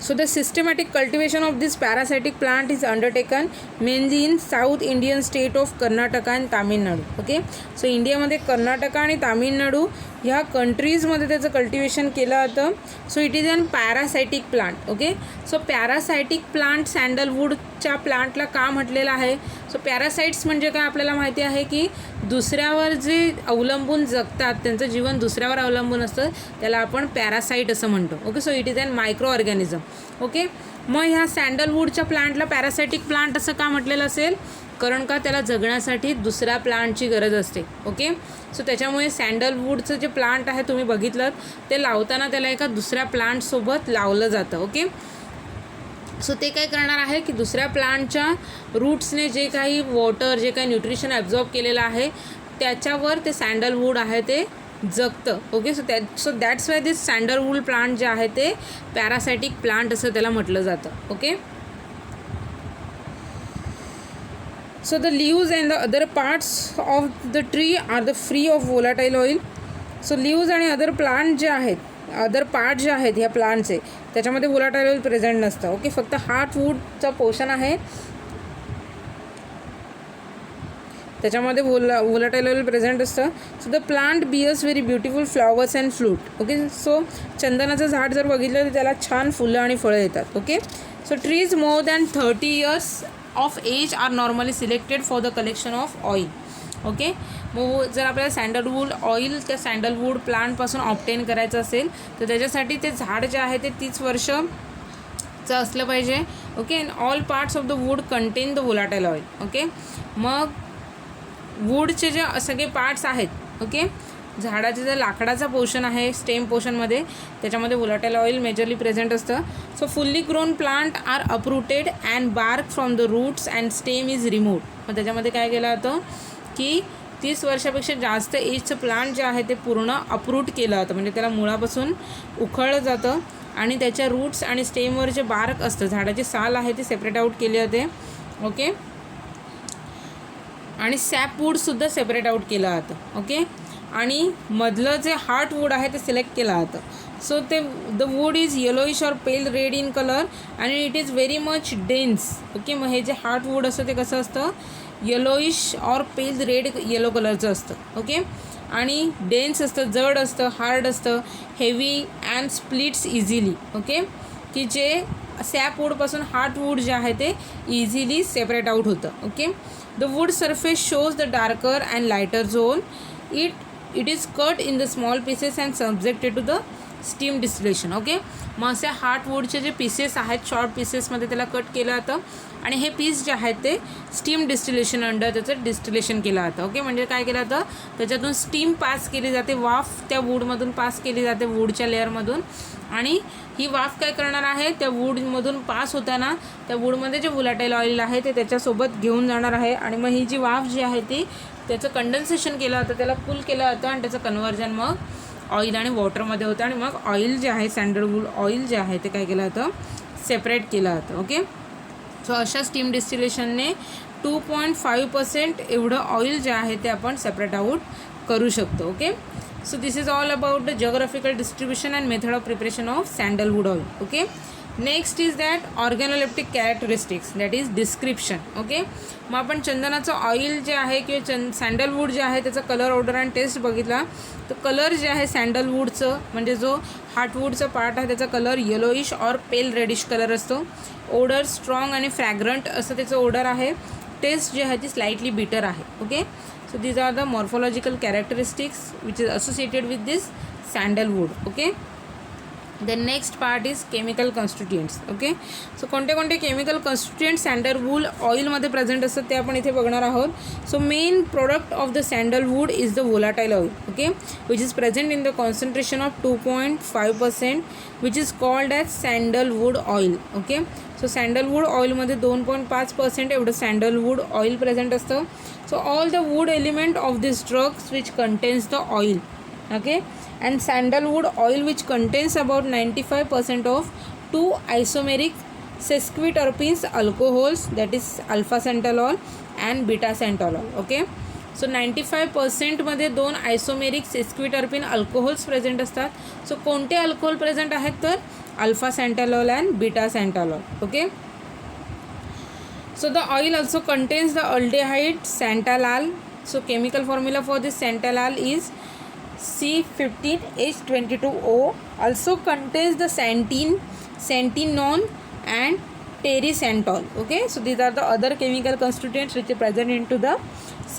so the systematic cultivation of this parasitic plant is undertaken mainly in South Indian state of Karnataka and Tamil Nadu. Okay, so इंडियामध्ये कर्नाटक आणि तामिळनाडू ह्या कंट्रीजमध्ये त्याचं cultivation केलं जातं. So it is an parasitic plant. Okay, so parasitic plant सँडलवूडच्या प्लांटला का म्हटलेलं आहे? सो पॅरासाइट्स म्हणजे काय आपल्याला माहिती आहे की दुसऱ्यावर जे अवलंबून जगतात, त्यांचं जीवन दुसऱ्यावर अवलंबून असतं, त्याला आपण पॅरासाईट असं म्हणतो. Okay, so it is an microorganism. Okay, मग ह्या सँडलवूडच्या प्लांटला पॅरासायटिक प्लांट असं का म्हटलेलं असेल? कारण का त्याला जगण्यासाठी दुसऱ्या प्लांटची गरज असते. ओके, सो त्याच्यामुळे सँडलवूडचं जे प्लांट आहे तुम्ही बघितलं ते लावताना त्याला एका दुसऱ्या प्लांटसोबत लावलं जातं. ओके, सो ते काय करणार आहे की दुसऱ्या प्लांटच्या रूट्सने जे काही वॉटर, जे काही न्यूट्रिशन ॲब्झॉर्ब केलेलं आहे त्याच्यावर ते सँडलवूड आहे ते जगतं. Okay, so that's why this sandalwood plant जे आहे ते पॅरासायटिक प्लांट असं त्याला म्हटलं जातं. ओके, so the leaves and the other parts of the tree are the free of volatile oil. so leaves आणि अदर प्लांट जे आहेत, अदर पार्ट जे आहेत ह्या प्लांटचे त्याच्यामध्ये volatile oil प्रेझेंट नसतं. ओके, फक्त हार्टवूडचा पोर्शन आहे त्याच्यामध्ये volatile oil प्रेझेंट असतं. So the plant bears very beautiful flowers and fruit. Okay, so चंदनाचं झाड जर बघितलं तर त्याला छान फुलं आणि फळं येतात. Okay, so trees more than 30 years of age are normally selected for the collection of oil. Okay, मग जर आपल्याला सँडलवूड ऑइल त्या सँडलवूड प्लांटपासून ऑब्टेन करायचं असेल तर त्याच्यासाठी ते झाड जे आहे ते 30 वर्षचं असलं पाहिजे. Okay, and all parts of the wood contain the volatile oil. Okay, मग वूडचे जे सगळे पार्ट्स आहेत, ओके, झाडाचे जे लाकडाचा पोर्शन आहे स्टेम पोर्शनमध्ये त्याच्यामध्ये वोलाटाईल ऑइल मेजरली प्रेझेंट असतं. So fully grown plant are uprooted and bark from the roots and stem is removed. मग त्याच्यामध्ये काय केलं जातं की 30 वर्षापेक्षा जास्त एजचं प्लांट जे आहे ते पूर्ण अपरूट केलं जातं, म्हणजे त्याला मुळापासून उखळलं जातं आणि त्याच्या रूट्स आणि स्टेमवर जे बार्क असतं, झाडाची साल आहे ती सेपरेट आऊट केली जाते. ओके, आणि सॅपवूडसुद्धा सेपरेट आऊट केलं जातं. ओके, आणि मधलं जे हार्टवूड आहे ते सिलेक्ट केलं जातं. So the wood is yellowish और पेल रेड इन कलर आणि it is very much dense. Okay, मग हे जे हार्ट वूड असतं ते कसं असतं, येलोइश और पेल रेड येलो कलरचं असतं. ओके, आणि डेन्स असतं, जड असतं, हार्ड असतं, heavy and splits easily. Okay, की जे सॅप वूडपासून हार्ट वूड जे आहे ते इझिली सेपरेट आउट होतं. Okay, the wood surface shows the darker and lighter zone. It is cut in the small pieces and subjected to the steam distillation. Okay, मग असे heart वूडचे जे pieces आहेत short पीसेसमध्ये त्याला cut केलं जातं आणि हे पीस जे आहेत ते स्टीम डिस्टिलेशन अंडर त्याचं डिस्टिलेशन केलं जातं. ओके, म्हणजे काय केलं जातं, त्याच्यातून स्टीम पास केली जाते, वाफ त्या वूडमधून पास केली जाते वूडच्या लेअरमधून. आणि ही वाफ काय करणार आहे, त्या वूडमधून पास होताना त्या वूडमध्ये जे व्होलॅटाईल ऑइल आहे ते त्याच्यासोबत घेऊन जाणार आहे. आणि मग ही जी वाफ जी आहे ती त्याचं कंडेन्सेशन केलं जातं, त्याला कूल केलं जातं आणि त्याचं कन्व्हर्जन मग ऑइल आणि वॉटरमध्ये होतं. आणि मग ऑइल जे आहे, सँडलवूड ऑइल जे आहे ते काय केलं जातं, सेपरेट केलं जातं. ओके, सो अशा स्टीम डिस्टिलेशनने 2.5% एवढं ऑइल जे आहे ते आपण सेपरेट आउट करू शकतो. Okay, so this is all about the geographical distribution and method of preparation of sandalwood oil. Okay, next is that organoleptic characteristics, that is description. Okay, मग आपण चंदनाचं ऑइल जे आहे किंवा सँडलवूड जे आहे त्याचा कलर, ऑर्डर अँड टेस्ट बघितला. तर कलर जे आहे सँडलवूडचं म्हणजे जो हार्टवूडचा पार्ट आहे त्याचा कलर येलोइश और पेल रेडिश कलर असतो. ओडर स्ट्रॉंग आणि फ्रॅग्रंट असं त्याचं ओडर आहे. टेस्ट जे आहे ती स्लाइटली बिटर आहे. Okay, so these are the morphological characteristics which is associated with this sandalwood. Okay, the next part is chemical constituents. Okay, so कोणते chemical constituents sandalwood oil मध्ये present असतात ते आपण इथे बघणार आहोत. so main product of the sandalwood is the volatile oil. Okay, which is present in the concentration of 2.5% which is called as sandalwood oil. Okay, so sandalwood ऑइलमध्ये 2.5% एवढं sandalwood oil present असतं. So all the wood element of this drugs which contains the oil. Okay, and sandalwood oil which contains about 95% of 2 isomeric sesquiterpenes alcohols, that is alpha santalol and beta santalol. Okay, so 95%मध्ये 2 isomeric sesquiterpene alcohols present असतात. So कोणते alcohol present आहेत तर alpha centalol and beta centalol. Okay, so the oil also contains the aldehyde santalal. So chemical formula for this santalal is C15H22O. Also contains the santinol and terisantol. Okay, so these are the other chemical constituents which are present into the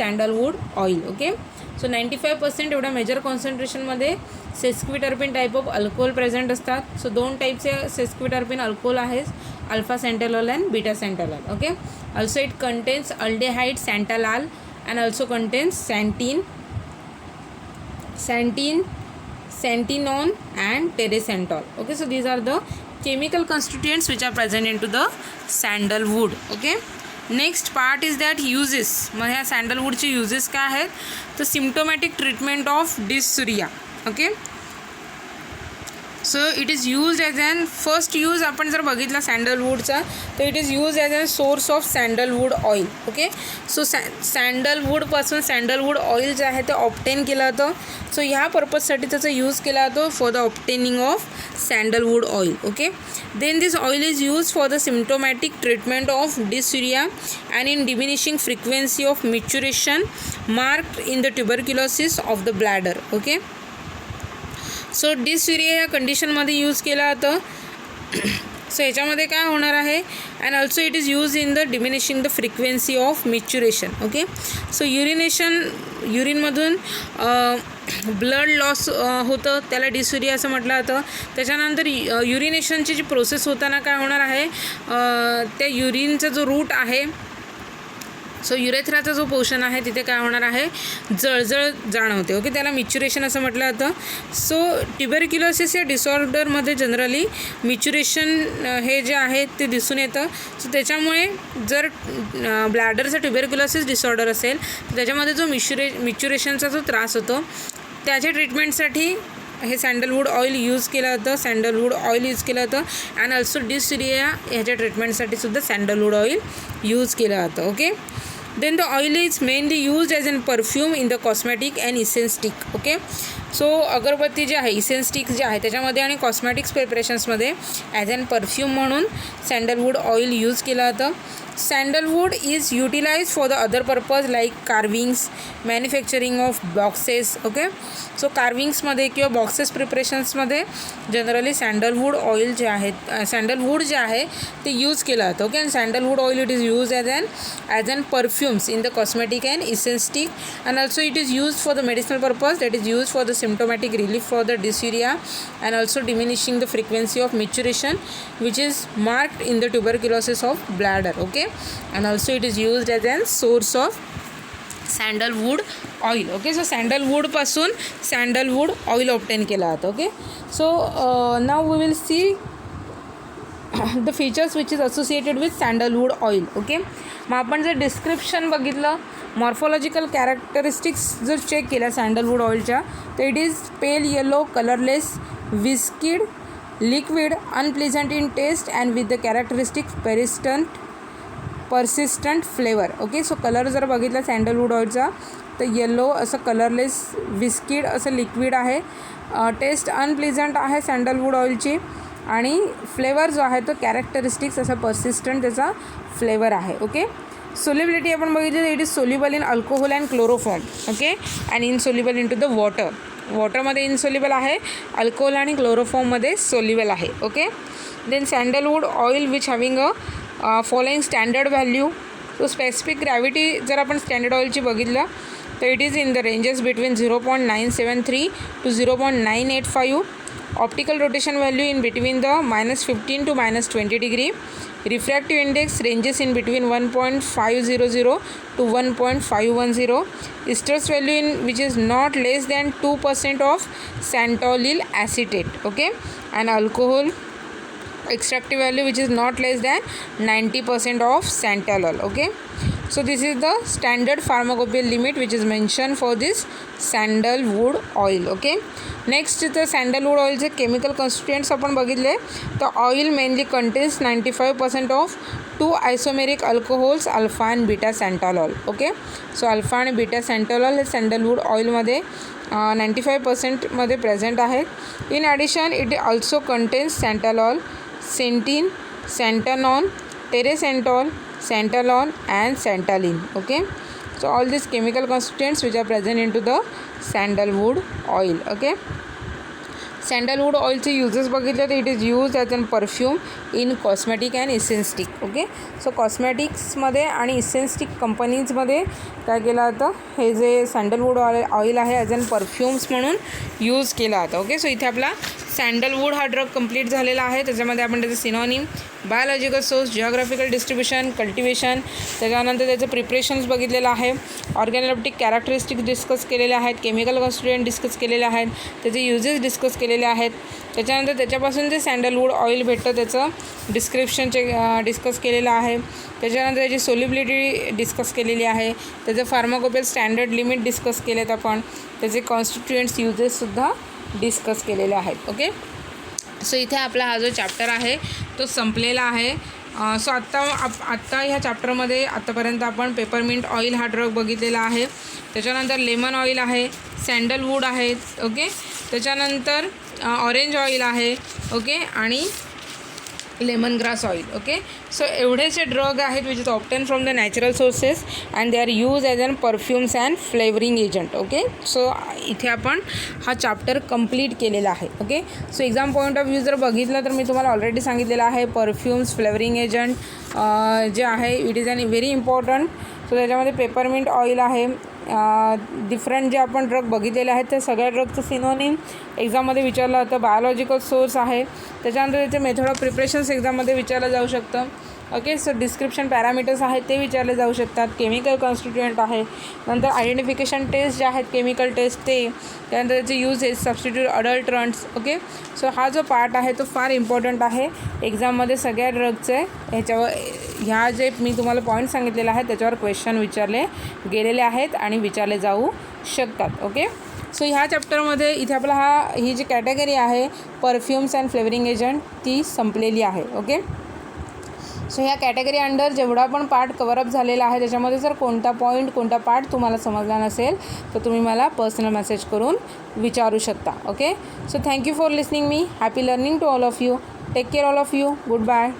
sandalwood oil. Okay, so 95% एवढ्या major कॉन्सन्ट्रेशनमध्ये sesquiterpene type of alcohol present असतात. So 2 टाईपचे sesquiterpene alcohol आहेत, alpha santalol and beta santalol. Okay, also it contains aldehyde santalal and also contains santenone and teresantalol. Okay, so these are the chemical constituents which are present in to the sandalwood. Okay, next part is that uses. मग ह्या सँडलवूडचे uses काय आहेत तर symptomatic treatment of dysuria. Okay, so it is use as an first use आपण जर बघितला सँडलवूडचा तर it is use as a source of sandalwood oil. Okay, so सँडलवूडपासून सँडलवूड ऑइल जे आहे ते ऑप्टेन केलं जातं. सो ह्या पर्पजसाठी त्याचा यूज केला जातो for the obtaining of sandalwood oil. Okay, then this oil is used for the symptomatic treatment of dysuria and in diminishing frequency of micturition marked in the tuberculosis of the bladder. Okay, so dysuria या कंडिशनमध्ये use केला जातं. So ह्याच्यामध्ये काय होणार आहे and also it is use in the diminishing the frequency of micturition. Okay, so युरिनमधून blood loss होतं त्याला डिसुरिया असं म्हटलं जातं. त्याच्यानंतर युरिनेशनची जी प्रोसेस होताना काय होणार आहे त्या युरिनचा जो रूट आहे सो युरेथ्राचा जो पोर्शन आहे तिथे काय होणार आहे जळजळ जाणवते. ओके, त्याला मिच्युरेशन असं म्हटलं जातं. सो ट्युबरक्युलोसिस या डिसऑर्डरमध्ये जनरली मिच्युरेशन हे जे आहे ते दिसून येतं. सो त्याच्यामुळे जर ब्लॅडरचा ट्युबरक्युलोसिस डिसऑर्डर असेल तर त्याच्यामध्ये जो मिच्युरेशनचा जो त्रास होतो त्याच्या ट्रीटमेंटसाठी हे सँडलवूड ऑइल यूज केलं जातं. सँडलवूड ऑइल यूज केलं जातं अँड ऑल्सो डिसुरिया ह्याच्या ट्रीटमेंटसाठी सुद्धा सँडलवूड ऑइल यूज केलं जातं. Okay, then the oil is mainly used as a perfume in the cosmetic and essence stick. Okay, so अगरबत्ती जी आहे इसेन्स स्टिक जे आहे त्याच्यामध्ये आणि कॉस्मॅटिक्स प्रिपरेशन्समध्ये ॲज अन परफ्यूम म्हणून सँडलवूड ऑइल यूज केलं जातं. Sandalwood is utilise for the other purpose like carvings, manufacturing of boxes. Okay, so कार्विंग्समध्ये किंवा बॉक्सेस प्रिपरेशन्समध्ये जनरली सँडलवूड ऑइल जे आहेत सँडलवूड जे आहे ते यूज केलं जातं. Okay, and sandalwood oil it is use as an perfumes in the cosmetic and essence stick and also it is use for the medicinal purpose that is use for the symptomatic relief for the dysuria and also diminishing the frequency of micturition which is marked in the tuberculosis of bladder. Okay, and also it is used as a source of sandalwood oil. Okay, so sandalwood पासून sandalwood oil obtain केला जातो. Okay, so now we will see the features which is associated with sandalwood oil. Okay, मग आपण जर description बघितलं, morphological characteristics जर check केल्या sandalwood ऑइलच्या, तर it is pale yellow, colourless, viscid, liquid, unpleasant in taste and with the characteristic persistent flavour. Okay, so colour जर बघितला सँडलवूड ऑइलचा तर येलो असं कलरलेस, विस्किड असं लिक्विड आहे, टेस्ट अनप्लेझंट आहे सँडलवूड ऑइलची आणि फ्लेवर जो आहे तो कॅरेक्टरिस्टिक्स असा पर्सिस्टंट त्याचा फ्लेवर आहे. ओके, सोल्युबिलिटी आपण बघितली तर it is soluble in alcohol and chloroform. Okay, and insoluble in to the water. वॉटरमध्ये इनसोल्युबल आहे, अल्कोहोल आणि क्लोरोफॉर्ममध्ये सोल्युबल आहे. Okay, then sandalwood oil which having a following standard value. So specific gravity जर आपण स्टँडर्ड ऑइलची बघितलं तर it is in the ranges between 0.973 to 0.985. Optical rotation value in between the -15 to -20 degree. Refractive index ranges in between 1.500 to 1.510. Stress value in which is not less than 2% of santolyl acetate. Okay, and alcohol extractive value which is not less than 90% of santalol. Okay, so this is the standard pharmacopoeial limit which is mentioned for this sandalwood oil. Okay, next तर sandalwood ऑइलचे chemical constituents आपण बघितले तर oil mainly contains 95% of 2 isomeric alcohols alpha and beta santalol. Okay, so alpha आणि beta santalol हे sandalwood ऑइलमध्ये 95%मध्ये present आहेत. In addition it also contains santalol, santene, santenone, teresantalol, santalone and santalin. Okay, so all these chemical constituents which are present into the sandalwood oil. Okay, sandalwood ऑइलचे uses बघितले तर it is use as an perfume in cosmetic and essence stick. Okay, so कॉस्मॅटिक्समध्ये आणि essence stick कंपनीजमध्ये काय केलं जातं, हे जे सँडलवूड ऑइल आहे ॲज अन परफ्यूम्स म्हणून यूज केला जातं. ओके, सो इथे आपला सँडलवूड हा ड्रग कंप्लीट झालेला आहे. त्याच्यामध्ये आपण त्याचं synonym, biological source, geographical distribution, cultivation, त्याच्यानंतर त्याचं प्रिपरेशन्स बघितलेलं आहे, ऑर्गॅनोलेप्टिक कॅरेक्टरिस्टिक्स डिस्कस केलेले आहेत, केमिकल कॉन्स्टिट्युएंट डिस्कस केलेले आहेत, त्याचे युजेस डिस्कस केलेले आहेत. त्याच्यानंतर त्याच्यापासून जे सँडलवूड ऑइल भेटतं त्याचं डिस्क्रिप्शनचे डिस्कस केलेलं आहे. त्याच्यानंतर त्याची सोल्युबिलिटी डिस्कस केलेली आहे, त्याचं फार्माकोपियल स्टँडर्ड लिमिट डिस्कस केलेत आपण, त्याचे कॉन्स्टिट्युएंट्स युजेससुद्धा डिस्कस केलेले आहेत. ओके, सो इथे आपला हा जो चॅप्टर आहे तो संपलेला आहे. सो आत्ता ह्या चॅप्टरमध्ये आत्तापर्यंत आपण पेपरमिंट ऑइल हा ड्रग बघितलेला आहे. त्याच्यानंतर लेमन ऑइल आहे, सँडलवूड आहे. ओके, त्याच्यानंतर ऑरेंज ऑइल आहे. ओके, आणि lemon grass oil. Okay, so एवढेचे ड्रग आहेत which is obtain from the natural sources and they are use as an perfumes and flavouring agent. Okay, so इथे आपण हा चॅप्टर कंप्लीट केलेला आहे. Okay, so exam point of view जर बघितलं तर मी तुम्हाला ऑलरेडी सांगितलेलं आहे परफ्यूम्स, फ्लेवरिंग एजंट जे आहे it is an very important. So त्याच्यामध्ये पेपरमिंट ऑइल आहे, डिफरंट जे आपण ड्रग बघितलेले आहेत त्या सगळ्या ड्रगचं सिनोनिम एक्झाममध्ये विचारलं जातं. बायोलॉजिकल सोर्स आहे, त्याच्यानंतर त्याचे मेथड ऑफ प्रिपरेशन्स एक्झाममध्ये विचारलं जाऊ शकतं. ओके, सो डिस्क्रिप्शन पॅरामीटर्स आहेत ते विचारले जाऊ शकतात. केमिकल कॉन्स्टिट्युएंट आहे, नंतर आयडेंटिफिकेशन टेस्ट जे आहेत केमिकल टेस्ट ते, त्यानंतर त्याचे युजेस, सबस्टिट्यूट अडल्ट्रंट्स. ओके, सो हा जो पार्ट आहे तो फार इम्पॉर्टंट आहे एक्झाममध्ये. सगळ्या ड्रगचे ह्याच्यावर ह्या जे मी तुम्हाला पॉईंट सांगितलेले आहेत त्याच्यावर क्वेश्चन विचारले गेलेले आहेत आणि विचारले जाऊ शकतात. ओके, सो ह्या चॅप्टरमध्ये इथे आपला ही जी कॅटेगरी आहे परफ्यूम्स अँड फ्लेवरिंग एजंट ती संपलेली आहे. ओके, सो ह्या कॅटेगरी अंडर जेवढा पण पार्ट कवरअप झालेला आहे त्याच्यामध्ये जर कोणता पॉईंट कोणता पार्ट तुम्हाला समजला नसेल तर तुम्ही मला पर्सनल मेसेज करून विचारू शकता. Okay, so thank you for listening me. Happy learning to all of you. Take care all of you. Good bye.